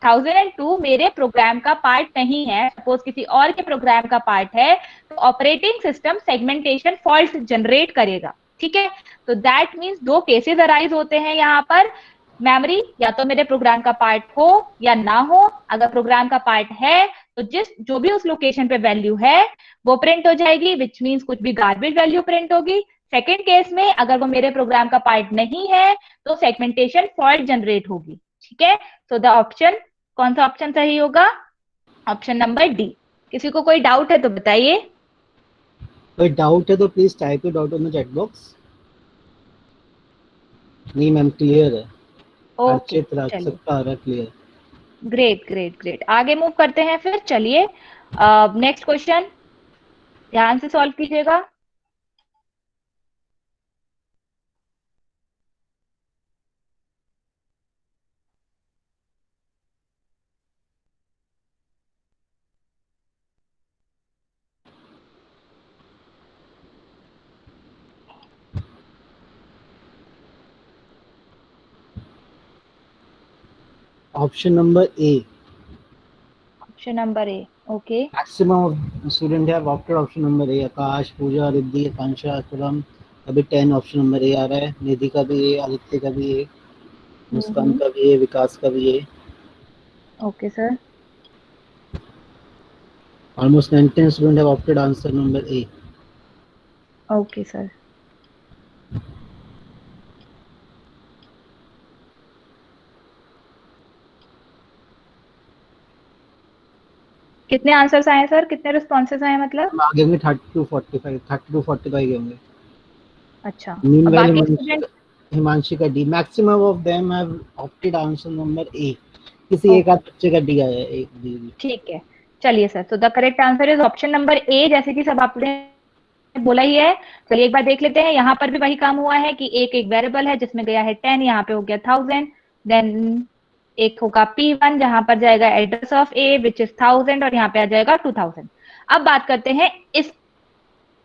1002 मेरे प्रोग्राम का पार्ट नहीं है, सपोज किसी और के प्रोग्राम का पार्ट है, तो operating system segmentation fault generate करेगा, ठीक है। तो दैट मीन्स 2 केसेस अराइज होते हैं यहाँ पर। मेमोरी या तो मेरे प्रोग्राम का पार्ट हो या ना हो। अगर प्रोग्राम का पार्ट है तो जो भी उस लोकेशन पे वैल्यू है वो प्रिंट हो जाएगी, विच मीन्स कुछ भी गार्बेज वैल्यू प्रिंट होगी। सेकेंड केस में अगर वो मेरे प्रोग्राम का पार्ट नहीं है तो सेगमेंटेशन फॉल्ट जनरेट होगी, ठीक है। सो द ऑप्शन, कौन सा ऑप्शन सही होगा, ऑप्शन नंबर डी। किसी को कोई डाउट है तो बताइए। कोई डाउट है तो please type it out in the chat box. नहीं मैम क्लियर है। ओके, अच्छे सबका आ रहा क्लियर। Great great great. आगे मूव करते हैं फिर, चलिए नेक्स्ट क्वेश्चन ध्यान से सॉल्व कीजिएगा। Option number A. Option number A, okay. Maximum of student have opted option number A. Aakash, Pooja, Riddhi, Akanksha, Akram अभी 10 ऑप्शन नंबर ए आ रहा है। निधि का भी ए, आदित्य का भी ए, मुस्कान का भी ए, विकास का भी A. Okay sir. Almost 19 students have opted answer number A. Okay sir. कितने आंसर्स आए सर, कितने रिस्पॉन्सेस आए मतलब? आगे होंगे 30 to 45, 30 to 45 होंगे। अच्छा, Meanwhile, हिमांशी का D. Maximum of them have opted answer number A. किसी एक आध बच्चे का डी आया है, एक डी। ठीक है, चलिए सर। तो the correct answer is option number ए, जैसे कि सब आपने बोला ही है। चलिए एक बार देख लेते हैं, यहाँ पर भी वही काम हुआ है कि एक वेरिएबल है जिसमें गया है 10, यहाँ पे हो गया 1000। देन एक होगा P1 जहां पर जाएगा address of A which is 1000, और यहाँ पे आ जाएगा 2000। अब बात करते हैं इस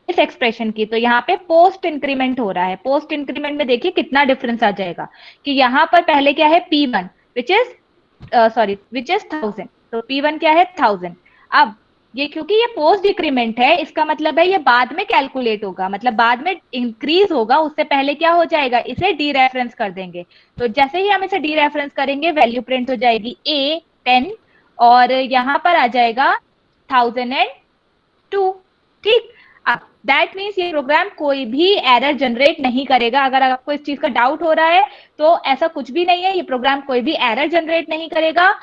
एक्सप्रेशन की। तो यहाँ पे पोस्ट इंक्रीमेंट हो रहा है। पोस्ट इंक्रीमेंट में देखिए कितना डिफरेंस आ जाएगा कि यहाँ पर पहले क्या है P1 विच इज 1000, तो P1 क्या है 1000। अब ये क्योंकि ये पोस्ट डिक्रीमेंट है, इसका मतलब है ये बाद में कैलकुलेट होगा, मतलब बाद में इंक्रीज होगा, उससे पहले क्या हो जाएगा, इसे डी रेफरेंस कर देंगे। तो जैसे ही हम इसे डी रेफरेंस करेंगे वैल्यू प्रिंट हो जाएगी A 10, और यहाँ पर आ जाएगा 1002, ठीक। अब दैट मीन्स ये प्रोग्राम कोई भी एरर जनरेट नहीं करेगा। अगर आपको इस चीज का डाउट हो रहा है तो ऐसा कुछ भी नहीं है, ये प्रोग्राम कोई भी एरर जनरेट नहीं करेगा।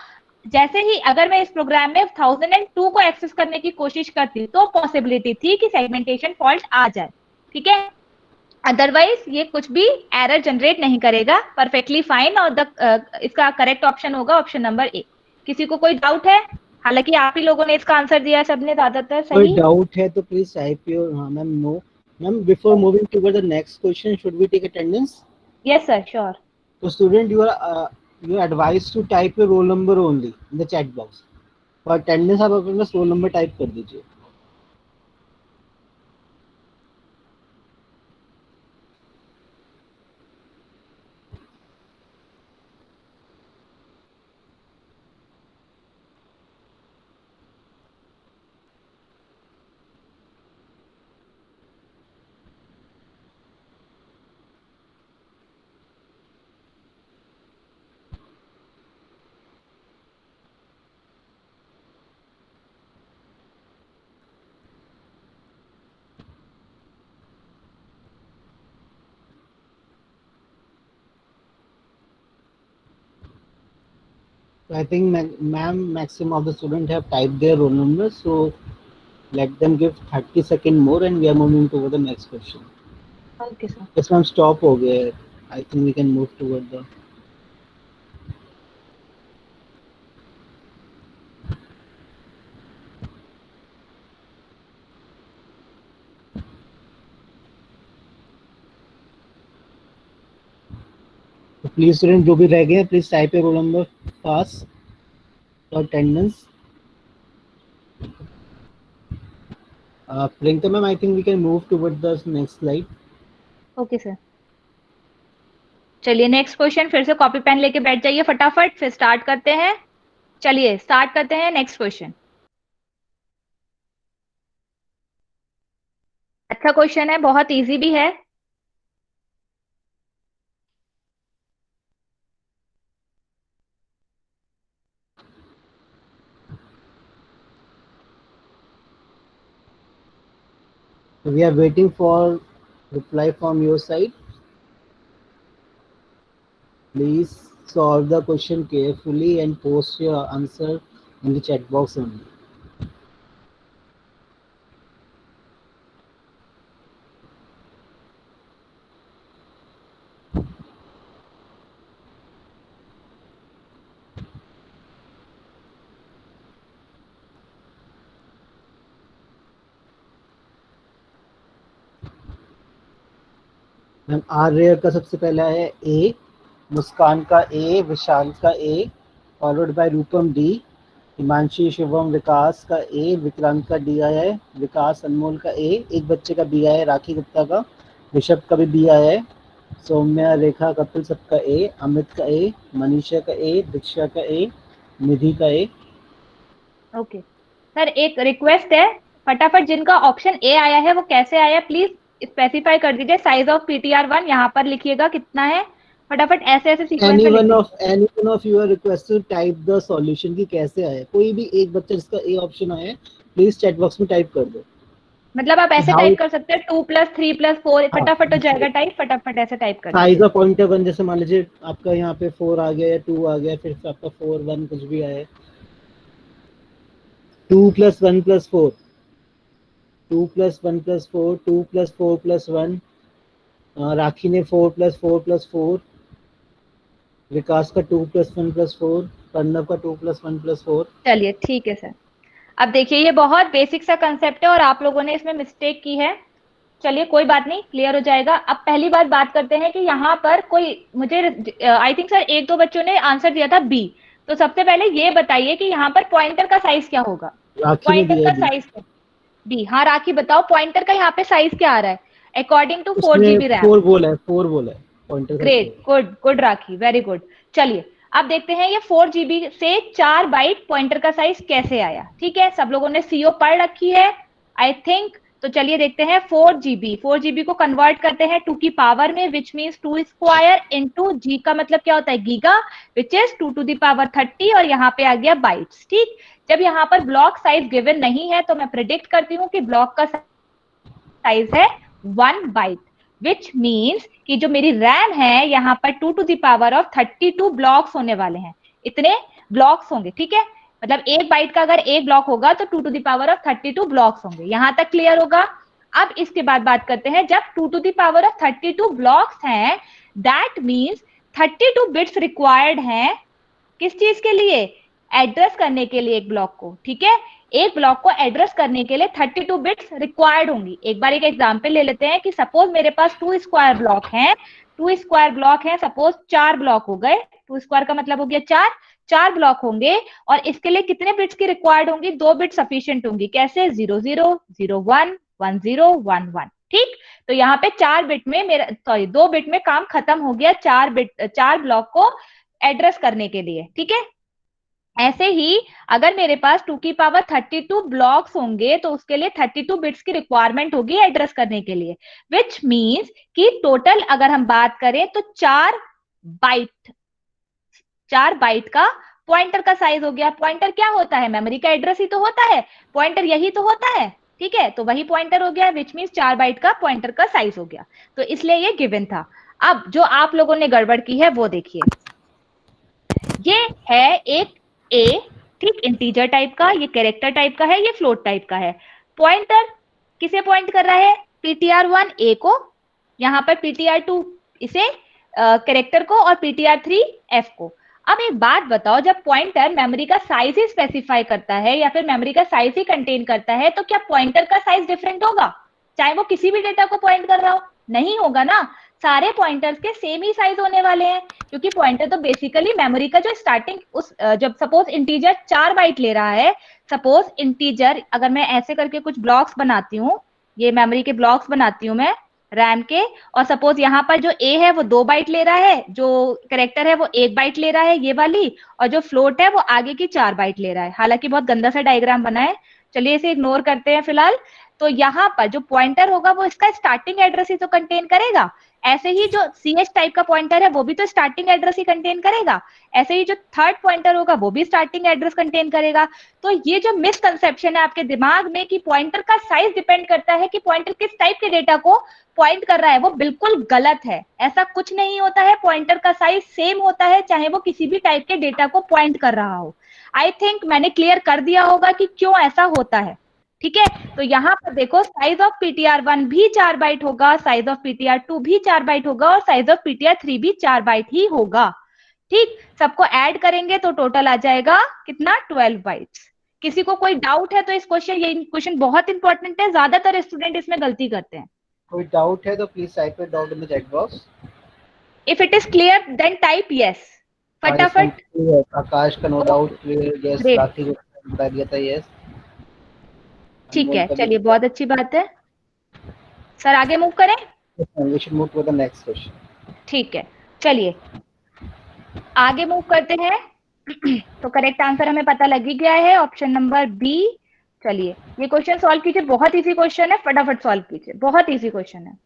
जैसे ही अगर मैं इस प्रोग्राम में 1002 को एक्सेस करने की कोशिश करती तो पॉसिबिलिटी थी कि सेगमेंटेशन फॉल्ट आ जाए, ठीक है। अदरवाइज ये कुछ भी एरर जनरेट नहीं करेगा, परफेक्टली फाइन। और इसका करेक्ट ऑप्शन होगा ऑप्शन नंबर ए। किसी को कोई डाउट है? हालांकि आप ही लोगों ने इसका आंसर दिया, सबने ज्यादातर कोई सही। डाउट है तो प्लीज टाइप योर, हाँ ma'am, no ma'am. Before moving toward the next question, should we take attendance? Yes sir, sure. तो student, you are advised to type your roll number only in the chat box. For attendance आप अपना roll number type कर दीजिए। So I think ma'am, maximum of the students have typed their roll number, so let them give 30 seconds more and we are moving toward the next question. Okay sir. Yes ma'am, stop हो गया है। I think we can move toward the तो please student जो भी रह गए please type your roll number fast for attendance. Priyanka ma'am, I think we can move toward the next slide. Okay sir, चलिए next question. फिर से copy pen लेके बैठ जाइए फटाफट, फिर स्टार्ट करते हैं। चलिए स्टार्ट करते हैं नेक्स्ट क्वेश्चन। अच्छा क्वेश्चन है, बहुत इजी भी है। So we are waiting for reply from your side. Please solve the question carefully and post your answer in the chat box only. Ma'am Arya का सबसे पहला है ए, मुस्कान का ए, विशाल का A, followed by Rupam D, Himanshi, Shivam, Vikas का ए, विक्रांत का डी आया है, विकास अनमोल का ए, एक बच्चे का बी आया है, राखी गुप्ता का, ऋषभ का भी बी आया है, सौम्या, रेखा, कपिल सबका ए, अमित का ए, मनीषा का ए, दीक्षा का ए, निधि का ए। ओके सर, एक रिक्वेस्ट है, फटाफट जिनका ऑप्शन ए आया है वो कैसे आया प्लीज स्पेसिफाई कर दीजिए। साइज ऑफ PTR1 यहाँ पर लिखिएगा कितना है, फटाफट ऐसे ऐसे सीक्वेंस में anyone of you are requested to type the solution कि कैसे आया। कोई भी एक बच्चा जिसका ए ऑप्शन आया है प्लीज चैट बॉक्स में टाइप कर दो। मतलब आप ऐसे टाइप कर सकते हैं 2 + 3 + 4, फटाफट हो जाएगा टाइप, फटाफट ऐसे टाइप कर साइज ऑफ पॉइंटर 1, जैसे मान लीजिए आपका यहाँ पे 4 आ गया या 2 आ गया, फिर से आपका 4 1 कुछ भी आया, 2 + 1 + 4, 2 + 1 + 4, 2 + 4 + 1, राखी ने 4 + 4 + 4, विकास का 2 + 1 + 4, प्रणव का 2 + 1 + 4। चलिए ठीक है सर। अब देखिए ये बहुत बेसिक सा कंसेप्ट है और आप लोगों ने इसमें मिस्टेक की है। चलिए कोई बात नहीं, क्लियर हो जाएगा। अब पहली बात करते हैं कि यहाँ पर कोई, मुझे आई थिंक सर 1-2 बच्चों ने आंसर दिया था बी। तो सबसे पहले ये बताइए कि यहाँ पर पॉइंटर का साइज क्या होगा। राखी ने पॉइंटर दिया का साइज बी। हाँ राखी बताओ पॉइंटर का यहाँ पे साइज क्या आ रहा है अकॉर्डिंग टू 4 GB रैम। 4 बोला है, 4 बोला है पॉइंटर का। ग्रेट, गुड गुड राखी, वेरी गुड। चलिए अब देखते हैं ये 4 GB से 4 बाइट पॉइंटर का साइज कैसे आया। ठीक है, सब लोगों ने सीओ पढ़ रखी है आई थिंक। तो चलिए देखते हैं 4 GB को कन्वर्ट करते हैं 2 की पावर में, विच मीन्स 2² इंटू जी का मतलब क्या होता है गीगा, विच इज 2⁻30 और यहाँ पे आ गया बाइट्स। ठीक, जब यहाँ पर ब्लॉक साइज गिवन नहीं है तो मैं प्रिडिक्ट करती हूँ कि ब्लॉक का साइज है 1 बाइट, विच मीन्स कि जो मेरी रैम है यहाँ पर 2⁻32 ब्लॉक्स होने वाले हैं। इतने ब्लॉक्स होंगे, ठीक है। मतलब एक बाइट का अगर एक ब्लॉक होगा तो 2 to the power of 32 blocks होंगे। यहां तक क्लियर होगा। अब इसके बाद बात करते हैं, जब 2 to the power of 32 blocks हैं, दैट मीन्स 32 बिट्स रिक्वायर्ड हैं किस चीज के लिए, एड्रेस करने के लिए एक ब्लॉक को, ठीक है। एक ब्लॉक को एड्रेस करने के लिए 32 बिट्स रिक्वायर्ड होंगी। एक बार एक एग्जांपल ले लेते हैं कि सपोज मेरे पास 2 स्क्वायर ब्लॉक हैं, 2 स्क्वायर ब्लॉक हैं, सपोज 4 ब्लॉक हो गए, 2 स्क्वायर का मतलब हो गया 4, 4 ब्लॉक होंगे और इसके लिए कितने बिट्स की रिक्वायर्ड होंगी, 2 बिट सफिशियंट होंगी। कैसे, 00, 01, 10, 11, ठीक। तो यहाँ पे 4 बिट में मेरा, सॉरी 2 बिट में काम खत्म हो गया 4 ब्लॉक को एड्रेस करने के लिए, ठीक है। ऐसे ही अगर मेरे पास 2 की पावर 32 ब्लॉक्स होंगे तो उसके लिए 32 बिट्स की रिक्वायरमेंट होगी एड्रेस करने के लिए, विच मींस कि टोटल अगर हम बात करें तो 4 बाइट का पॉइंटर का साइज हो गया। पॉइंटर क्या होता है, मेमोरी का एड्रेस ही तो होता है, पॉइंटर यही तो होता है, ठीक है। तो वही पॉइंटर हो गया, विच मींस 4 बाइट का पॉइंटर का साइज हो गया। तो इसलिए ये गिवन था। अब जो आप लोगों ने गड़बड़ की है वो देखिए, ये है एक ए, ठीक, इंटीजर टाइप का, ये कैरेक्टर टाइप का है, ये फ्लोट टाइप का है। पॉइंटर किसे पॉइंट कर रहा है, ptr1 ए को, यहां पर ptr2 इसे कैरेक्टर को और ptr3 एफ को। अब एक बात बताओ, जब पॉइंटर मेमोरी का साइज ही स्पेसिफाई करता है या फिर मेमोरी का साइज ही कंटेन करता है, तो क्या पॉइंटर का साइज डिफरेंट होगा, चाहे वो किसी भी डेटा को पॉइंट कर रहा हो? नहीं होगा ना, सारे पॉइंटर्स के सेम ही साइज होने वाले हैं, क्योंकि पॉइंटर तो बेसिकली मेमोरी का जो स्टार्टिंग उस जब सपोज इंटीजर 4 बाइट ले रहा है, सपोज इंटीजर अगर मैं ऐसे करके कुछ ब्लॉक्स बनाती हूँ, ये मेमोरी के ब्लॉक्स बनाती हूँ मैं रैम के, और सपोज यहाँ पर जो ए है वो 2 बाइट ले रहा है, जो करेक्टर है वो 1 बाइट ले रहा है ये वाली, और जो फ्लोट है वो आगे की 4 बाइट ले रहा है। हालांकि बहुत गंदा सा डायग्राम बना है, चलिए इसे इग्नोर करते हैं फिलहाल। तो यहाँ पर जो पॉइंटर होगा वो इसका स्टार्टिंग एड्रेस ही तो कंटेन करेगा। ऐसे ही जो सी एच टाइप का पॉइंटर है वो भी तो स्टार्टिंग एड्रेस ही कंटेन करेगा। ऐसे ही जो थर्ड पॉइंटर होगा वो भी स्टार्टिंग एड्रेस कंटेन करेगा। तो ये जो मिसकंसेप्शन है आपके दिमाग में कि पॉइंटर का साइज डिपेंड करता है कि पॉइंटर किस टाइप के डेटा को पॉइंट कर रहा है, वो बिल्कुल गलत है। ऐसा कुछ नहीं होता है, पॉइंटर का साइज सेम होता है चाहे वो किसी भी टाइप के डेटा को पॉइंट कर रहा हो। आई थिंक मैंने क्लियर कर दिया होगा कि क्यों ऐसा होता है, ठीक है। तो यहाँ पर देखो, साइज ऑफ ptr1 भी 4 बाइट होगा, साइज ऑफ ptr2 भी 4 बाइट होगा और साइज ऑफ ptr3 भी 4 बाइट ही होगा, ठीक। सबको ऐड करेंगे तो टोटल आ जाएगा कितना, 12 बाइट्स। किसी को कोई डाउट है तो इस क्वेश्चन, ये क्वेश्चन बहुत इंपॉर्टेंट है, ज्यादातर स्टूडेंट इसमें गलती करते हैं। कोई डाउट है तो please type it down in the chat box. If it is clear then type yes, फटाफट। आकाश का no doubt clear, yes. Great, Rakhi को बता दिया था, यस। ठीक अनमोल है, का भी। चलिए बहुत अच्छी बात है। सर आगे मूव करें, we should move to the next question. ठीक है, चलिए आगे मूव करते हैं। तो करेक्ट आंसर हमें पता लग ही गया है, ऑप्शन नंबर बी। चलिए ये क्वेश्चन सॉल्व कीजिए, बहुत इजी क्वेश्चन है, फटाफट सॉल्व कीजिए, बहुत इजी क्वेश्चन है।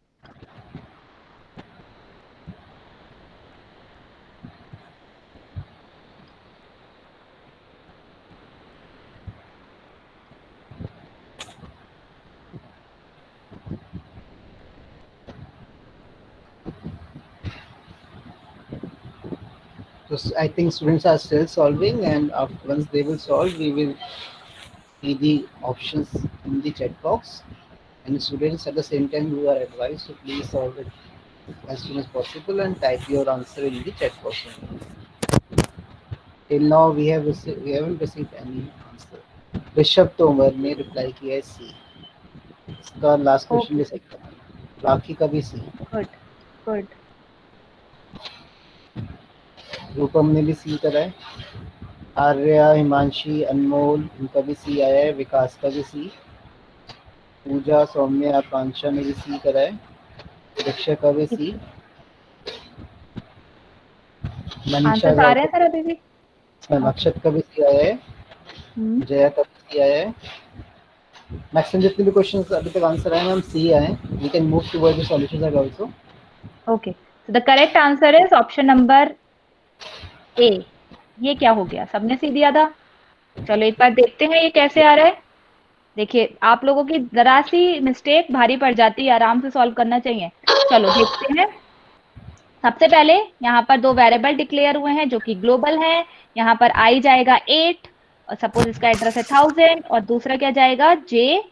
So I think students are still solving, and once they will solve, we will see the options in the chat box. And students at the same time who are advised to please solve it as soon as possible and type your answer in the chat box. Till now we haven't received any answer. Rishabh Tomar ने reply किया है C. इसका last question भी सही था। राखी का भी C. Good good. रूपम ने भी C करा है। आर्या, हिमांशी, अनमोल, उनका भी C आया है। विकास का भी C। पूजा, सौम्या, आकांक्षा ने भी C करा है। दीक्षा का भी C। मनीषा आंसर आ रहे हैं सर अभी भी। अक्षत का भी C आया है। जया का भी C आया है। मैक्सिमम जितने भी क्वेश्चंस अभी तक आंसर आए हैं, हम C आए हैं। We can move towards the solutions also. Okay, so the correct answer is option number A. ये क्या हो गया, सबने सी दिया था। चलो एक बार देखते हैं ये कैसे आ रहा है। देखिए आप लोगों की जरा सी मिस्टेक भारी पड़ जाती है, आराम से सॉल्व करना चाहिए। चलो देखते हैं। सबसे पहले यहाँ पर दो वेरिएबल डिक्लेयर हुए हैं जो कि ग्लोबल हैं। यहाँ पर आई जाएगा 8 और सपोज इसका एड्रेस है 1000, और दूसरा क्या जाएगा जे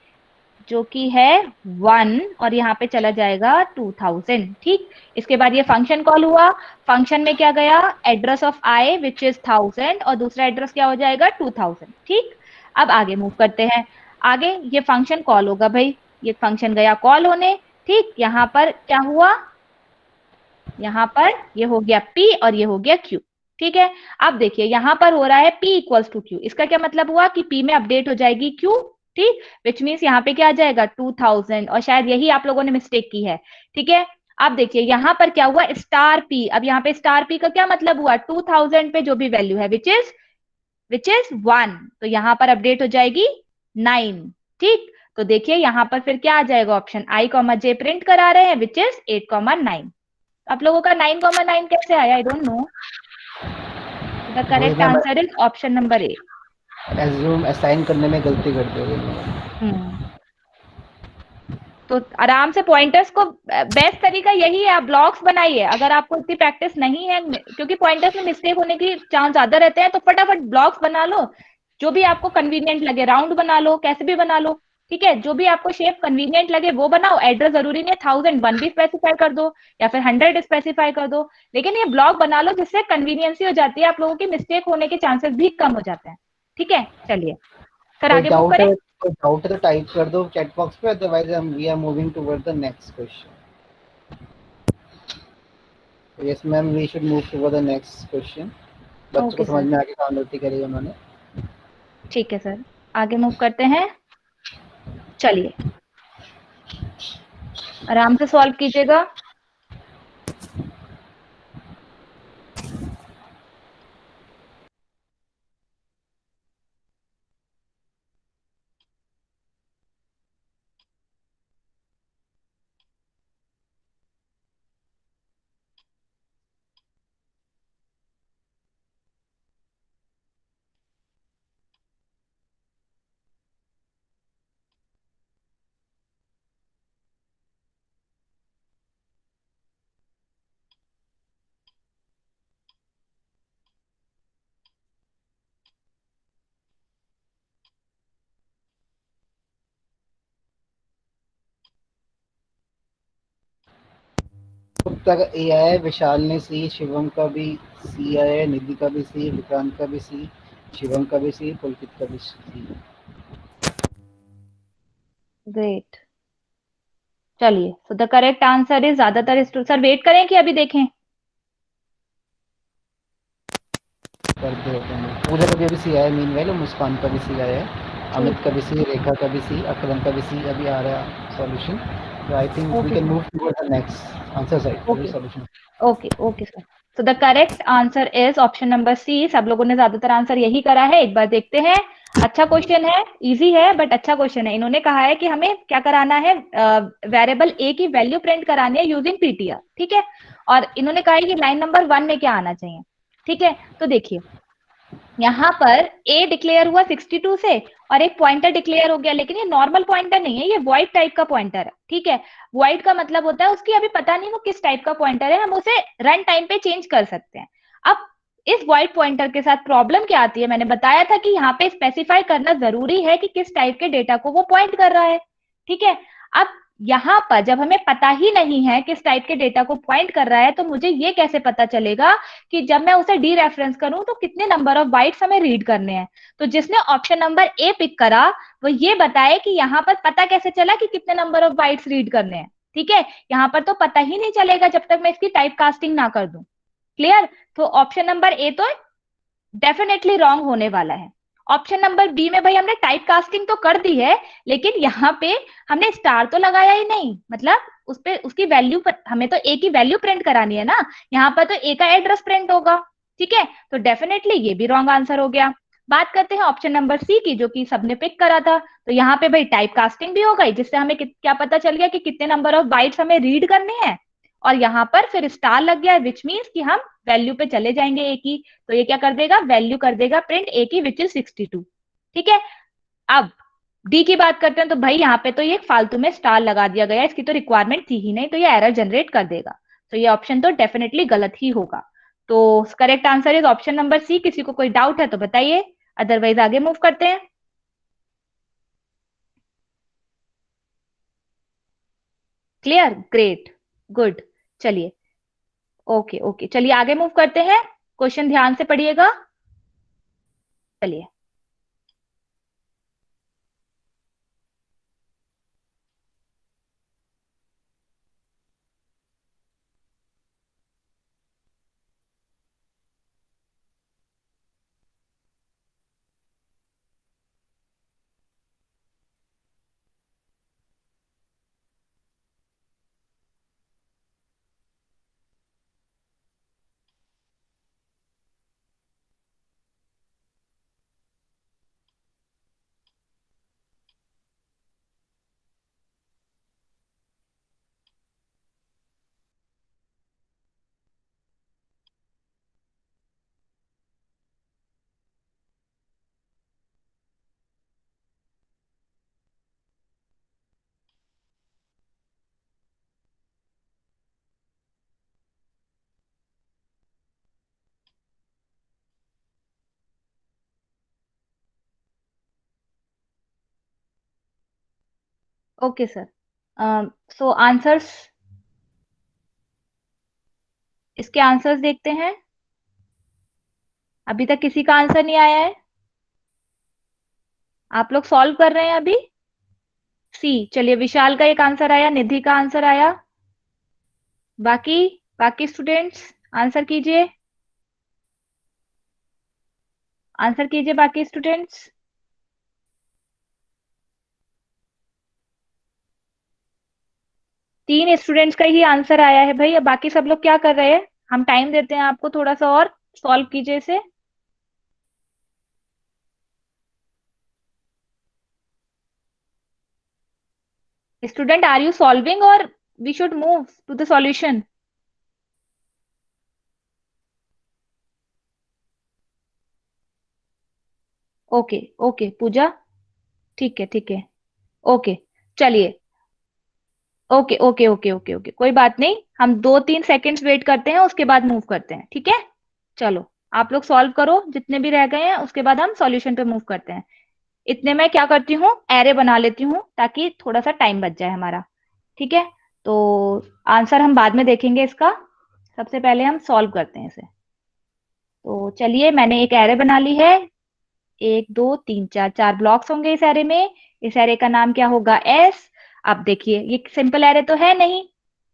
जो कि है 1, और यहाँ पे चला जाएगा 2000। ठीक, इसके बाद ये फंक्शन कॉल हुआ। फंक्शन में क्या गया, address of I which is 1000 और दूसरा एड्रेस क्या हो जाएगा 2000। ठीक, अब आगे मूव करते हैं। आगे ये फंक्शन कॉल होगा भाई, ये फंक्शन गया कॉल होने। ठीक, यहाँ पर क्या हुआ, यहाँ पर ये हो गया P और ये हो गया Q। ठीक है, अब देखिए यहाँ पर हो रहा है P इक्वल्स टू Q, इसका क्या मतलब हुआ कि P में अपडेट हो जाएगी Q। ठीक, विच मीन्स यहाँ पे क्या आ जाएगा 2000, और शायद यही आप लोगों ने मिस्टेक की है। ठीक है, अब देखिए यहाँ पर क्या हुआ स्टार P, अब यहाँ पे स्टार P का क्या मतलब हुआ 2000 पे जो भी वैल्यू है विच इज 1, तो यहाँ पर अपडेट हो जाएगी 9। ठीक, तो देखिए यहाँ पर फिर क्या आ जाएगा ऑप्शन I, J प्रिंट करा रहे हैं विच इज 8, 9। आप लोगों का 9,9 कैसे आया, I don't know. The correct answer is option number A. Assume assign करने में गलती कर दोगे। तो आराम से पॉइंटर्स को, बेस्ट तरीका यही है, आप ब्लॉक्स बनाइए अगर आपको इतनी प्रैक्टिस नहीं है, क्योंकि पॉइंटर्स में मिस्टेक होने की चांस ज्यादा रहते हैं, तो फटाफट ब्लॉक्स बना लो जो भी आपको कन्वीनियंट लगे, राउंड बना लो, कैसे भी बना लो। ठीक है, जो भी आपको शेप कन्वीनियंट लगे वो बनाओ। एड्रेस जरूरी नहीं है 1001 भी स्पेसिफाई कर दो या फिर 100 स्पेसिफाई कर दो, लेकिन ये ब्लॉक बना लो जिससे कन्वीनियंसी हो जाती है, आप लोगों की मिस्टेक होने के चांसेस भी कम हो जाते हैं। ठीक है, चलिए सर आगे मूव करें। कोई डाउट है तो टाइप कर दो चैट बॉक्स पे, अदरवाइज हम we are moving toward the next question. Yes ma'am, we should move toward the next question. बच्चों को समझ में आके काम नोटी करी उन्होंने। ठीक है सर, आगे मूव करते हैं। चलिए आराम से सॉल्व कीजिएगा। गुप्ता का ए आया है, विशाल ने सी, शिवम का भी सी आया है, निधि का भी सी, विक्रांत का भी सी, शिवम का भी सी, पुलकित का भी सी। ग्रेट, चलिए सो द करेक्ट आंसर इज, ज्यादातर सर वेट करें कि अभी देखें। कर दो पूजा का भी सी आया है, मीनवाइल मुस्कान का भी सी आया है, अमित का भी सी, रेखा का भी सी, अकरम का भी सी अभी आ रहा है solution. So I think we can move toward the next answer side. Solution. Okay sir, so the correct answer is option number C. सब लोगों ने ज्यादातर आंसर यही करा है, एक बार देखते हैं। अच्छा क्वेश्चन है, इजी है बट अच्छा क्वेश्चन है। इन्होंने कहा है कि हमें क्या कराना है, वेरिएबल ए की वैल्यू प्रिंट करानी है यूजिंग पीटीआर। ठीक है, और इन्होंने कहा है कि लाइन नंबर 1 में क्या आना चाहिए। ठीक है, तो देखिए यहाँ पर a डिक्लेयर हुआ 62 से और एक पॉइंटर डिक्लेयर हो गया, लेकिन ये नॉर्मल पॉइंटर नहीं है, ये वॉइड टाइप का पॉइंटर है। ठीक है, वॉइड का मतलब होता है उसकी अभी पता नहीं वो किस टाइप का पॉइंटर है, हम उसे रन टाइम पे चेंज कर सकते हैं। अब इस वॉइड पॉइंटर के साथ प्रॉब्लम क्या आती है, मैंने बताया था कि यहाँ पे स्पेसिफाई करना जरूरी है कि किस टाइप के डेटा को वो पॉइंट कर रहा है। ठीक है, अब यहाँ पर जब हमें पता ही नहीं है किस टाइप के डेटा को पॉइंट कर रहा है, तो मुझे ये कैसे पता चलेगा कि जब मैं उसे डी रेफरेंस करूं तो कितने नंबर ऑफ बाइट्स हमें रीड करने हैं। तो जिसने ऑप्शन नंबर ए पिक करा वो ये बताए कि यहाँ पर पता कैसे चला कि कितने नंबर ऑफ बाइट्स रीड करने हैं। ठीक है, यहाँ पर तो पता ही नहीं चलेगा जब तक मैं इसकी टाइप कास्टिंग ना कर दूं। क्लियर, तो ऑप्शन नंबर ए तो डेफिनेटली रॉन्ग होने वाला है। ऑप्शन नंबर बी में भाई हमने टाइप कास्टिंग तो कर दी है, लेकिन यहाँ पे हमने स्टार तो लगाया ही नहीं, मतलब उस पे उसकी वैल्यू, हमें तो ए की वैल्यू प्रिंट करानी है ना, यहाँ पर तो ए का एड्रेस प्रिंट होगा। ठीक है, तो डेफिनेटली ये भी रॉन्ग आंसर हो गया। बात करते हैं ऑप्शन नंबर सी की, जो कि सबने पिक करा था। तो यहाँ पे भाई टाइप कास्टिंग भी हो गई, जिससे हमें क्या पता चल गया कि कितने नंबर ऑफ बाइट्स हमें रीड करने हैं, और यहाँ पर फिर स्टार लग गया, विच मीन्स कि हम वैल्यू पे चले जाएंगे ए की। तो ये क्या कर देगा, वैल्यू कर देगा प्रिंट ए की विच इज 62। ठीक है, अब डी की बात करते हैं, तो भाई यहाँ पे तो ये फालतू में स्टार लगा दिया गया, इसकी तो रिक्वायरमेंट थी ही नहीं, तो ये एरर जनरेट कर देगा। तो ये ऑप्शन तो डेफिनेटली गलत ही होगा। तो correct answer is option number C. किसी को कोई डाउट है तो बताइए, अदरवाइज आगे मूव करते हैं। Clear, great, good. चलिए, ओके ओके, चलिए आगे मूव करते हैं। क्वेश्चन ध्यान से पढ़िएगा। चलिए, ओके सर। सो आंसर्स, इसके आंसर्स देखते हैं। अभी तक किसी का आंसर नहीं आया है। आप लोग सॉल्व कर रहे हैं अभी। सी, चलिए विशाल का एक आंसर आया, निधि का आंसर आया। बाकी बाकी स्टूडेंट्स आंसर कीजिए, आंसर कीजिए बाकी स्टूडेंट्स। 3 स्टूडेंट्स का ही आंसर आया है भाई। अब बाकी सब लोग क्या कर रहे हैं? हम टाइम देते हैं आपको थोड़ा सा और, सॉल्व कीजिए इसे। स्टूडेंट, आर यू सॉल्विंग और we should move to the solution? Okay okay Pooja, ठीक है ठीक है, ओके। चलिए, okay okay okay okay okay, कोई बात नहीं, हम 2-3 सेकेंड्स वेट करते हैं, उसके बाद मूव करते हैं, ठीक है। चलो, आप लोग सॉल्व करो जितने भी रह गए हैं, उसके बाद हम सॉल्यूशन पे मूव करते हैं। इतने में क्या करती हूँ, एरे बना लेती हूँ ताकि थोड़ा सा टाइम बच जाए हमारा, ठीक है। तो आंसर हम बाद में देखेंगे इसका, सबसे पहले हम सॉल्व करते हैं इसे। तो चलिए, मैंने एक एरे बना ली है। 1 2 3 4 ब्लॉक्स होंगे इस एरे में। इस एरे का नाम क्या होगा, एस। अब देखिए, ये सिंपल एरे तो है नहीं,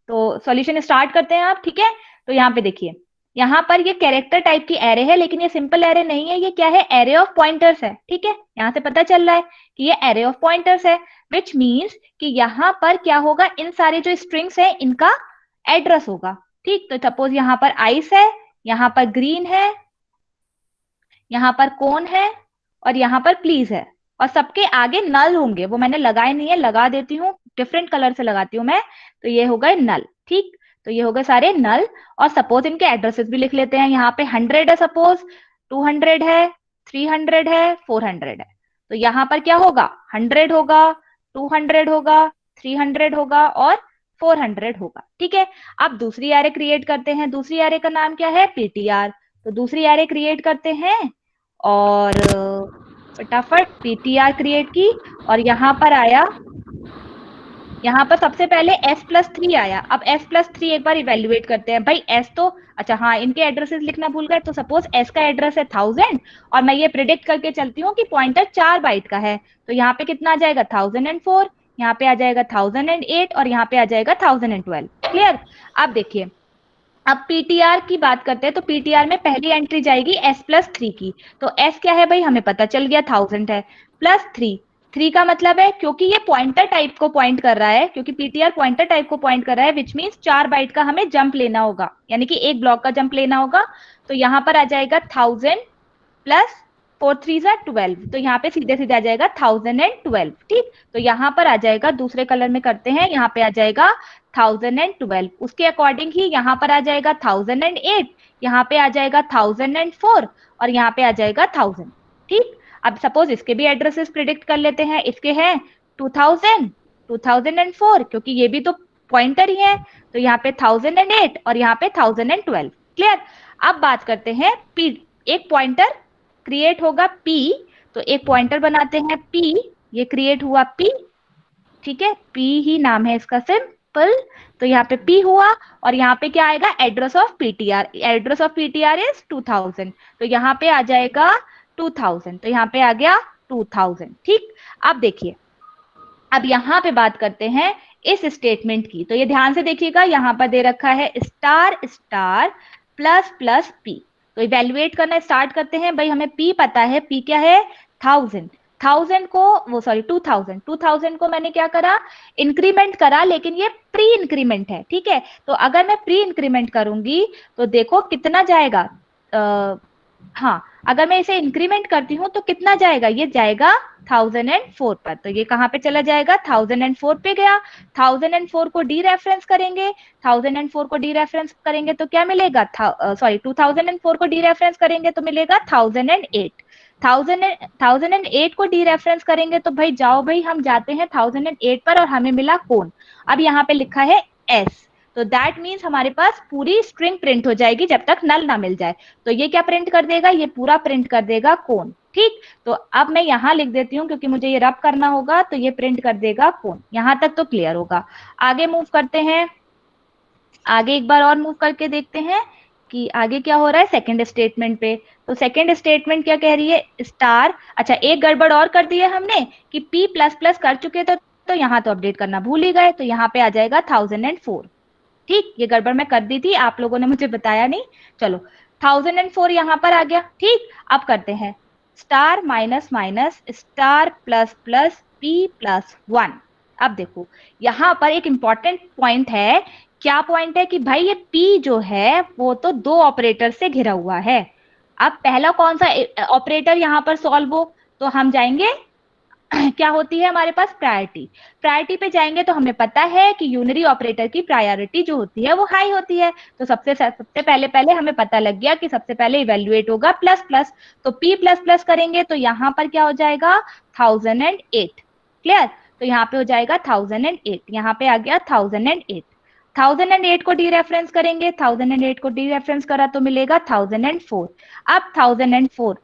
तो सॉल्यूशन स्टार्ट करते हैं आप, ठीक है। तो यहाँ पे देखिए, यहाँ पर ये कैरेक्टर टाइप की एरे है, लेकिन ये सिंपल एरे नहीं है, ये क्या है, एरे ऑफ पॉइंटर्स है, ठीक है। यहाँ से पता चल रहा है कि ये एरे ऑफ पॉइंटर्स है, विच मीन्स कि यहाँ पर क्या होगा, इन सारे जो स्ट्रिंग्स है इनका एड्रेस होगा, ठीक। तो सपोज यहाँ पर आइस है, यहाँ पर ग्रीन है, यहाँ पर कौन है, और यहाँ पर प्लीज है, और सबके आगे नल होंगे, वो मैंने लगाए नहीं है, लगा देती हूँ, डिफरेंट कलर से लगाती हूँ मैं। तो ये हो गए नल, ठीक। तो ये हो गए सारे नल। और सपोज इनके एड्रेसेस भी लिख लेते हैं। यहाँ पे 100 है, सपोज 200 है, 300 है, 400 है। तो यहाँ पर क्या होगा, 100 होगा, 200 होगा, 300 होगा और 400 होगा, ठीक है। अब दूसरी एरे क्रिएट करते हैं। दूसरी एरे का नाम क्या है, पीटीआर। तो दूसरी एरे क्रिएट करते हैं, और फटाफट पीटीआर क्रिएट की, और यहाँ पर आया, यहाँ पर सबसे पहले s+3 आया। अब s+3 एक बार इवेल्युएट करते हैं भाई। s तो, अच्छा हाँ, इनके एड्रेसेस लिखना भूल गए। तो सपोज s का एड्रेस है 1000, और मैं ये प्रिडिक्ट करके चलती हूँ कि पॉइंटर 4 बाइट का है। तो यहाँ पे कितना आ जाएगा, 1004, यहाँ पे आ जाएगा 1008, और यहाँ पे आ जाएगा 1012। क्लियर। अब देखिए, अब पीटीआर की बात करते हैं। तो पीटीआर में पहली एंट्री जाएगी s+3 की। तो s क्या है भाई, हमें पता चल गया, 1000 है, +3। 3 का मतलब है, क्योंकि ये पॉइंटर टाइप को पॉइंट कर रहा है, क्योंकि पीटीआर पॉइंटर टाइप को पॉइंट कर रहा है, विच मीन्स 4 बाइट का हमें जंप लेना होगा, यानी कि एक ब्लॉक का जंप लेना होगा। तो यहाँ पर आ जाएगा 1000 प्लस 4 3 12। तो यहाँ पे सीधे सीधे आ जाएगा 1012, ठीक। तो यहाँ पर आ जाएगा, दूसरे कलर में करते हैं, यहाँ पे आ जाएगा 1012। उसके अकॉर्डिंग ही यहाँ पर आ जाएगा 1008, यहाँ पे आ जाएगा 1004, और यहाँ पे आ जाएगा 1000, ठीक। अब सपोज इसके भी एड्रेसेस प्रिडिक्ट कर लेते हैं। इसके हैं 2000, 2004, क्योंकि ये भी तो पॉइंटर ही है, तो यहाँ पे 1008 और यहाँ पे 1012। क्लियर। अब बात करते हैं P, एक पॉइंटर क्रिएट होगा P, तो एक पॉइंटर बनाते हैं P, ये क्रिएट हुआ P, ठीक है, P ही नाम है इसका सिंपल, तो यहाँ पे P हुआ और यहाँ पे क्या आएगा, address of PTR, address of PTR is 2000, तो यहाँ पे आ जाएगा 2000, तो यहाँ पे आ गया 2000। ठीक, अब देखिए, अब यहाँ पे बात करते हैं इस स्टेटमेंट की, तो ये ध्यान से देखिएगा, यहाँ पर दे रखा है star star plus plus P, तो इवेल्युएट करना स्टार्ट करते हैं। भाई हमें पी पता है, पी क्या है 1000, 1000 को वो सॉरी 2000, 2000 को मैंने क्या करा, इंक्रीमेंट करा, लेकिन ये प्री इंक्रीमेंट है, ठीक है, तो अगर मैं प्री इंक्रीमेंट करूंगी तो देखो कितना जाएगा, हाँ अगर मैं इसे इंक्रीमेंट करती हूँ तो कितना जाएगा, ये जाएगा 1004 पर, तो ये कहाँ पे चला जाएगा, 1004 पे गया, 1004 को डी रेफरेंस करेंगे, 1004 को डी रेफरेंस करेंगे तो क्या मिलेगा, सॉरी 2004 को डी रेफरेंस करेंगे तो मिलेगा 1008, 1008 को डी रेफरेंस करेंगे तो भाई जाओ भाई, हम जाते हैं 1008 पर और हमें मिला कौन, अब यहाँ पे लिखा है एस, तो दैट मीन्स हमारे पास पूरी स्ट्रिंग प्रिंट हो जाएगी जब तक नल ना मिल जाए, तो ये क्या प्रिंट कर देगा, ये पूरा प्रिंट कर देगा कौन। ठीक, तो अब मैं यहाँ लिख देती हूँ क्योंकि मुझे ये रब करना होगा, तो ये प्रिंट कर देगा कौन, यहाँ तक तो क्लियर होगा। आगे मूव करते हैं, आगे एक बार और मूव करके देखते हैं कि आगे क्या हो रहा है सेकंड स्टेटमेंट पे, तो सेकंड स्टेटमेंट क्या कह रही है, स्टार, अच्छा एक गड़बड़ और कर दी है हमने कि p प्लस प्लस कर चुके थे, तो यहाँ तो अपडेट करना भूल ही गए, तो यहाँ पे आ जाएगा 1004। ठीक, ये गड़बड़ मैं कर दी थी, आप लोगों ने मुझे बताया नहीं, चलो 1004 यहाँ पर आ गया। ठीक, अब करते हैं star minus minus star plus plus p plus 1। अब देखो यहाँ पर एक इंपॉर्टेंट पॉइंट है, क्या पॉइंट है कि भाई ये p जो है वो तो दो ऑपरेटर से घिरा हुआ है। अब पहला कौन सा ऑपरेटर यहाँ पर सॉल्व हो, तो हम जाएंगे क्या होती है हमारे पास प्रायोरिटी, प्रायोरिटी पे जाएंगे तो हमें पता है कि यूनरी ऑपरेटर की प्रायोरिटी जो होती है वो हाई होती है, तो सबसे पहले हमें पता लग गया कि सबसे पहले इवेल्युएट होगा प्लस प्लस, तो p प्लस प्लस करेंगे तो यहाँ पर क्या हो जाएगा 1008। क्लियर, तो यहाँ पे हो जाएगा 1008, यहाँ पे आ गया 1008, 1008 को डी रेफरेंस करेंगे, 1008 को डी रेफरेंस करा तो मिलेगा 1004। अब 1004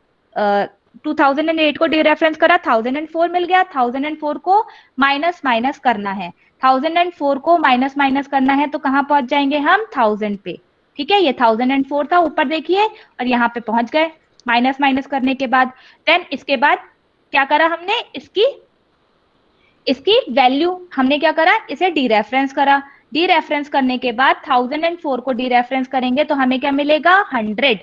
2008 को डी रेफरेंस करा, 1004 मिल गया, 1004 को माइनस माइनस करना है, 1004 को माइनस माइनस करना है तो कहाँ पहुंच जाएंगे हम 1000 पे। ठीक है, ये 1004 था ऊपर देखिए और यहाँ पे पहुंच गए माइनस माइनस करने के बाद। देन इसके बाद क्या करा हमने, इसकी वैल्यू हमने क्या करा, इसे डी रेफरेंस करा, डी रेफरेंस करने के बाद 1004 को डी रेफरेंस करेंगे तो हमें क्या मिलेगा 100,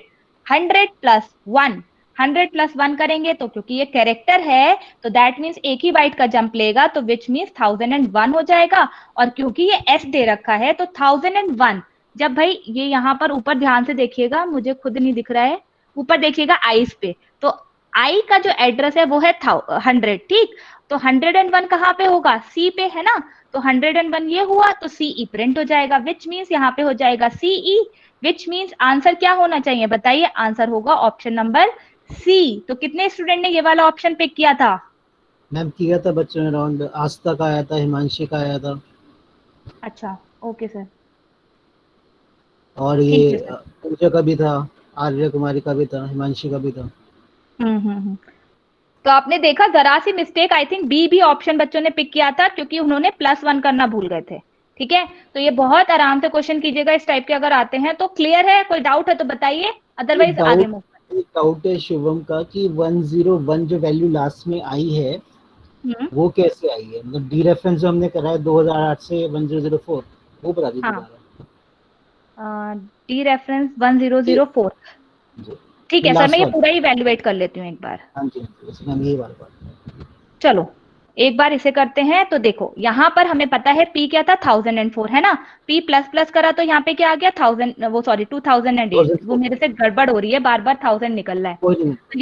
100 प्लस 1, 100 प्लस 1 करेंगे तो क्योंकि ये कैरेक्टर है तो दैट मीन्स एक ही बाइट का जंप लेगा, तो विच मीन्स 1001 हो जाएगा, और क्योंकि ये एस दे रखा है तो 1001, जब भाई ये यहाँ पर ऊपर ध्यान से देखिएगा, मुझे खुद नहीं दिख रहा है, ऊपर देखिएगा आईज पे, तो आई का जो एड्रेस है वो है 100। ठीक, तो 101 कहाँ पे होगा, सी पे है ना, तो 101 ये हुआ तो सीई प्रिंट हो जाएगा, विच मीन्स यहाँ पे हो जाएगा सीई, विच मीन्स आंसर क्या होना चाहिए बताइए, आंसर होगा ऑप्शन नंबर सी। तो कितने स्टूडेंट ने ये वाला ऑप्शन पिक किया था, मैम किया था बच्चों ने, राउंड आस्था का आया था, हिमांशी का आया था। अच्छा ओके सर, और ये पूजा का भी था, आर्य कुमारी का भी था, हिमांशी का भी था। तो आपने देखा जरा सी मिस्टेक, आई थिंक बी भी ऑप्शन बच्चों ने पिक किया था क्योंकि उन्होंने +1 करना भूल गए थे। ठीक है, तो ये बहुत आराम से क्वेश्चन कीजिएगा इस टाइप के अगर आते हैं तो। क्लियर है, कोई डाउट है तो बताइए, अदरवाइज आगे मूव। एक डाउट है शुभम का कि 101 जो वैल्यू लास्ट में आई है वो कैसे आई है, मतलब डी रेफरेंस जो हमने करा है 2008 से 1004, वो बता दीजिए। डी रेफरेंस 1004, ठीक है सर, मैं ये पूरा ही इवैल्यूएट कर लेती हूँ एक बार। हाँ जी, यही बात। चलो एक बार इसे करते हैं, तो देखो यहाँ पर हमें पता है P क्या था 1004 है ना, P प्लस प्लस करा तो यहाँ पे क्या आ गया 1000, वो सॉरी 2008, वो मेरे से गड़बड़ हो रही है, बार बार 1000 निकल रहा है, तो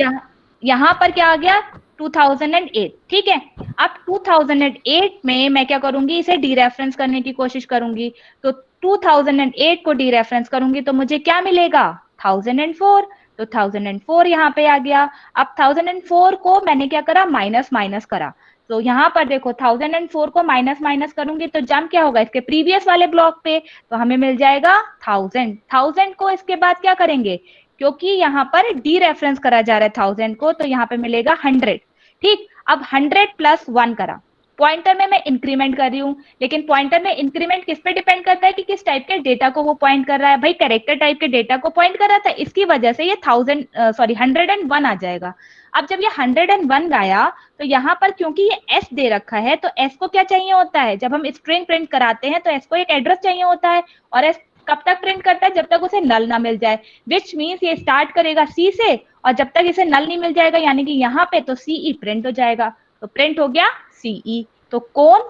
यहाँ पर क्या आ गया 2008। ठीक है, अब 2008 में मैं क्या करूंगी, इसे डी रेफरेंस करने की कोशिश करूंगी, तो 2008 को डी रेफरेंस करूंगी तो मुझे क्या मिलेगा 1004, तो 1004 यहाँ पे आ गया। अब 1004 को मैंने क्या करा, माइनस माइनस करा, तो यहाँ पर देखो 1004 को माइनस माइनस करूंगी तो जंप क्या होगा इसके प्रीवियस वाले ब्लॉक पे, तो हमें मिल जाएगा 1000 को इसके बाद क्या करेंगे, क्योंकि यहाँ पर डी रेफरेंस करा जा रहा है 1000 को, तो यहाँ पे मिलेगा 100। ठीक, अब 100 प्लस 1 करा, पॉइंटर में मैं इंक्रीमेंट कर रही हूँ, लेकिन पॉइंटर में इंक्रीमेंट किस पे डिपेंड करता है कि किस टाइप के डेटा को वो पॉइंट कर रहा है। भाई कैरेक्टर टाइप के डेटा को पॉइंट कर रहा था, इसकी वजह से ये 101 आ जाएगा। अब जब ये 101 आया तो यहाँ पर क्योंकि ये एस दे रखा है, तो एस को क्या चाहिए होता है, जब हम स्ट्रिंग प्रिंट कराते हैं तो एस को एक एड्रेस चाहिए होता है, और एस कब तक प्रिंट करता है, जब तक उसे नल ना मिल जाए, विच मीन्स ये स्टार्ट करेगा सी से, और जब तक इसे नल नहीं मिल जाएगा यानी कि यहाँ पे, तो सीई प्रिंट हो जाएगा। तो प्रिंट हो गया सीई, तो कौन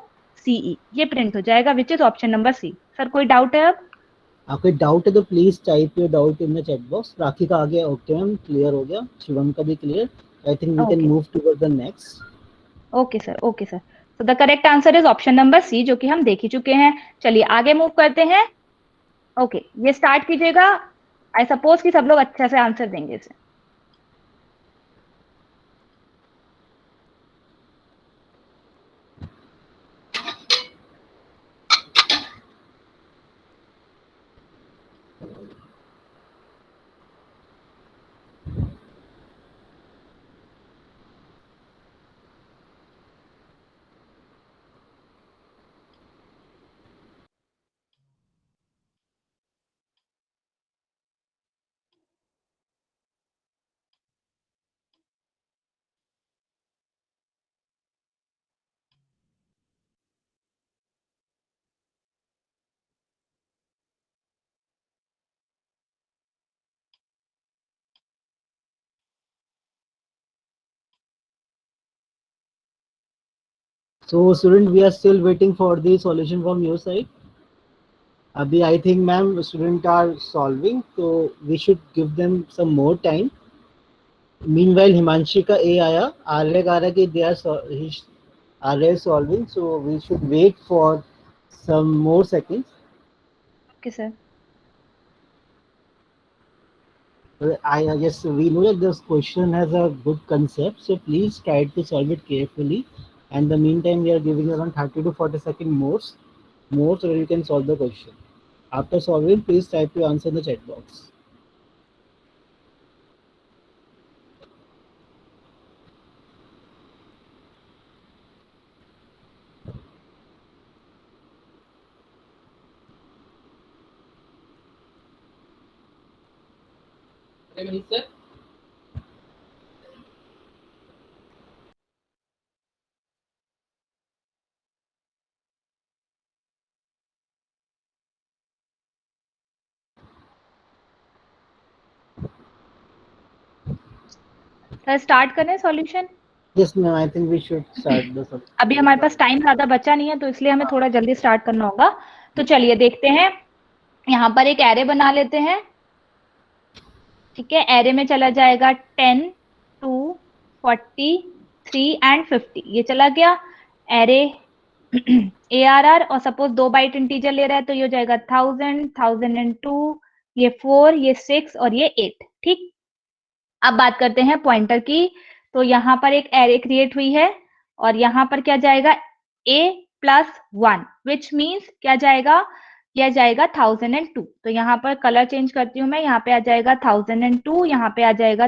सीई, ये प्रिंट हो जाएगा, which is option number C. Sir कोई डाउट है? अब आपको डाउट है तो please type your doubt in the chat box. Rakhi का आ गया, ओके मैम क्लियर हो गया, शिवम का भी clear. I think we can move toward the next. Okay sir, okay sir. तो the correct answer is option number C, जो कि हम देख ही चुके हैं। चलिए आगे मूव करते हैं। ओके, ये स्टार्ट कीजिएगा। आई सपोज कि सब लोग अच्छे से आंसर देंगे इसे। So student, we are still waiting for the solution from your side. अभी I think ma'am student are solving, तो we should give them some more time. Meanwhile Himanshi का ए आया, आर्य का रहा कि they are solving, so we should wait for some more seconds. Okay sir. Yes, we know that this question has a good concept, so please try to solve it carefully. And the meantime, we are giving around 30 to 40 seconds more so you can solve the question. After solving, please type your answer in the chat box. Sir. Sir start करें solution? Yes, ma'am. I think we should start the solution. अभी हमारे पास time ज्यादा बचा नहीं है, तो इसलिए हमें थोड़ा जल्दी स्टार्ट करना होगा। तो चलिए देखते हैं, यहाँ पर एक एरे बना लेते हैं। ठीक है, एरे में चला जाएगा 10, 2, 40, 3 एंड 50, ये चला गया एरे ARR। और सपोज 2 बाइट इंटीजर ले रहा है तो ये हो जाएगा 1000, 1002, ये 4, ये 6 और ये 8। ठीक, अब बात करते हैं पॉइंटर की। तो यहाँ पर एक एरे क्रिएट हुई है, और यहाँ पर क्या जाएगा A+1, विच मीन्स क्या जाएगा, यह जाएगा 1002। तो यहाँ पर कलर चेंज करती हूँ मैं, यहाँ पे आ जाएगा 1002, यहाँ पे आ जाएगा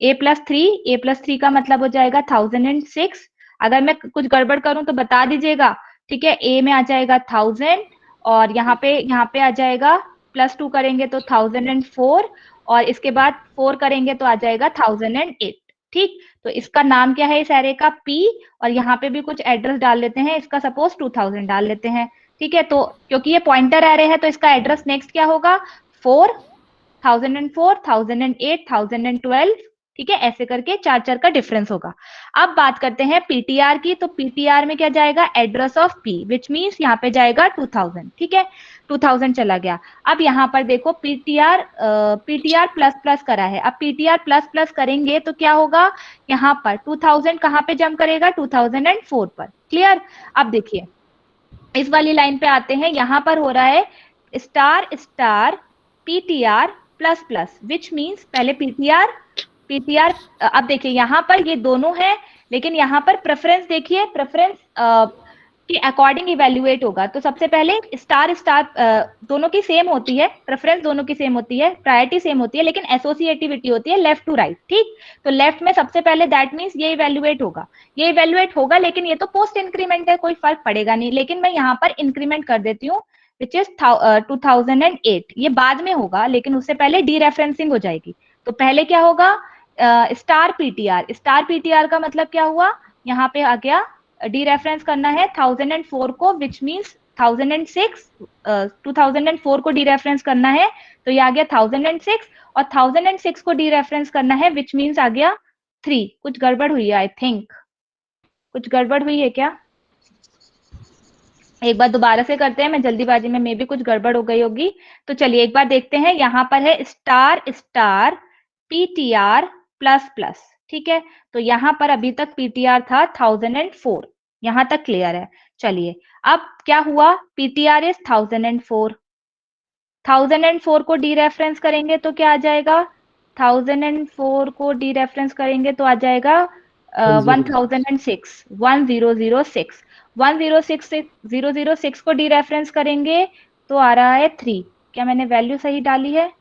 A+3 का मतलब हो जाएगा 1006। अगर मैं कुछ गड़बड़ करूं तो बता दीजिएगा। ठीक है, ए में आ जाएगा 1000, और यहाँ पे आ जाएगा +2 करेंगे तो 1004, और इसके बाद 4 करेंगे तो आ जाएगा 1008। ठीक, तो इसका नाम क्या है इस एरे का, P, और यहाँ पे भी कुछ एड्रेस डाल लेते हैं, इसका सपोज 2000 डाल लेते हैं। ठीक है, तो क्योंकि ये पॉइंटर एरे है तो इसका एड्रेस नेक्स्ट क्या होगा, 4, 1004, 1008, 1012। ठीक है, ऐसे करके 4 का डिफरेंस होगा। अब बात करते हैं पीटीआर की। तो पीटीआर में क्या जाएगा, address of P, which means यहाँ पे जाएगा 2000। ठीक है, 2000 चला गया। अब यहाँ पर देखो पीटीआर प्लस प्लस करा है। अब पीटीआर प्लस प्लस करेंगे तो क्या होगा, यहाँ पर 2000 कहाँ पे जंप करेगा, 2004 पर। क्लियर? अब देखिए इस वाली लाइन पे आते हैं, यहाँ पर हो रहा है star star PTR plus plus, which means पहले पीटीआर पीटीआर, अब देखिए यहाँ पर ये दोनों है, लेकिन यहाँ पर प्रेफरेंस देखिए, प्रेफरेंस के अकॉर्डिंग इवेल्युएट होगा। तो सबसे पहले स्टार स्टार दोनों की सेम होती है, प्रेफरेंस दोनों की सेम होती है, प्रायोरिटी सेम होती है, लेकिन एसोसिएटिविटी होती है लेफ्ट टू राइट, ठीक। तो लेफ्ट में सबसे पहले दैट मीन्स ये इवेल्युएट होगा, ये इवेल्युएट होगा, लेकिन ये तो पोस्ट इंक्रीमेंट है, कोई फर्क पड़ेगा नहीं। लेकिन मैं यहाँ पर इंक्रीमेंट कर देती हूँ, विच इज 2008, ये बाद में होगा, लेकिन उससे पहले डी रेफरेंसिंग हो जाएगी। तो पहले क्या होगा, स्टार पीटीआर, स्टार पीटीआर का मतलब क्या हुआ, यहाँ पे आ गया डी रेफरेंस करना है 1004 को, विच मीन्स 1006, 2004 को डी रेफरेंस करना है, तो ये आ गया 1006, और 1006 को डी रेफरेंस करना है, विच मीन्स आ गया 3। कुछ गड़बड़ हुई है, आई थिंक कुछ गड़बड़ हुई है क्या, एक बार दोबारा से करते हैं, मैं जल्दीबाजी में मे भी कुछ गड़बड़ हो गई होगी। तो चलिए एक बार देखते हैं, यहाँ पर है star star PTR plus plus, ठीक है। तो यहाँ पर अभी तक पीटीआर था 1004, यहाँ तक क्लियर है। चलिए अब क्या हुआ, पीटीआर इज 1004, 1004 को डी रेफरेंस करेंगे तो क्या आ जाएगा, 1004 को डी रेफरेंस करेंगे तो आ जाएगा 1006, 1006, 1006 को डी रेफरेंस करेंगे तो आ रहा है 3। क्या मैंने वैल्यू सही डाली है,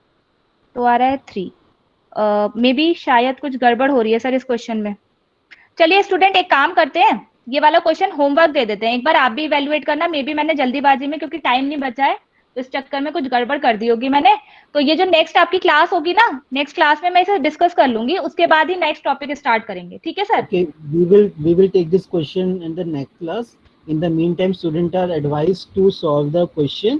तो आ रहा है 3। मे बी शायद कुछ गड़बड़ हो रही है सर इस क्वेश्चन में। चलिए स्टूडेंट एक काम करते हैं, ये वाला क्वेश्चन होमवर्क दे देते हैं, एक बार आप भी इवेल्युएट करना। मे बी मैंने जल्दीबाजी में, क्योंकि टाइम नहीं बचा है, तो इस चक्कर में कुछ गड़बड़ कर दी होगी मैंने। तो ये जो नेक्स्ट आपकी क्लास होगी ना, नेक्स्ट क्लास में मैं इसे डिस्कस कर लूंगी, उसके बाद ही नेक्स्ट टॉपिक स्टार्ट करेंगे, ठीक है sir. Okay, we will take this question in the next class. In the meantime, students are advised to solve the question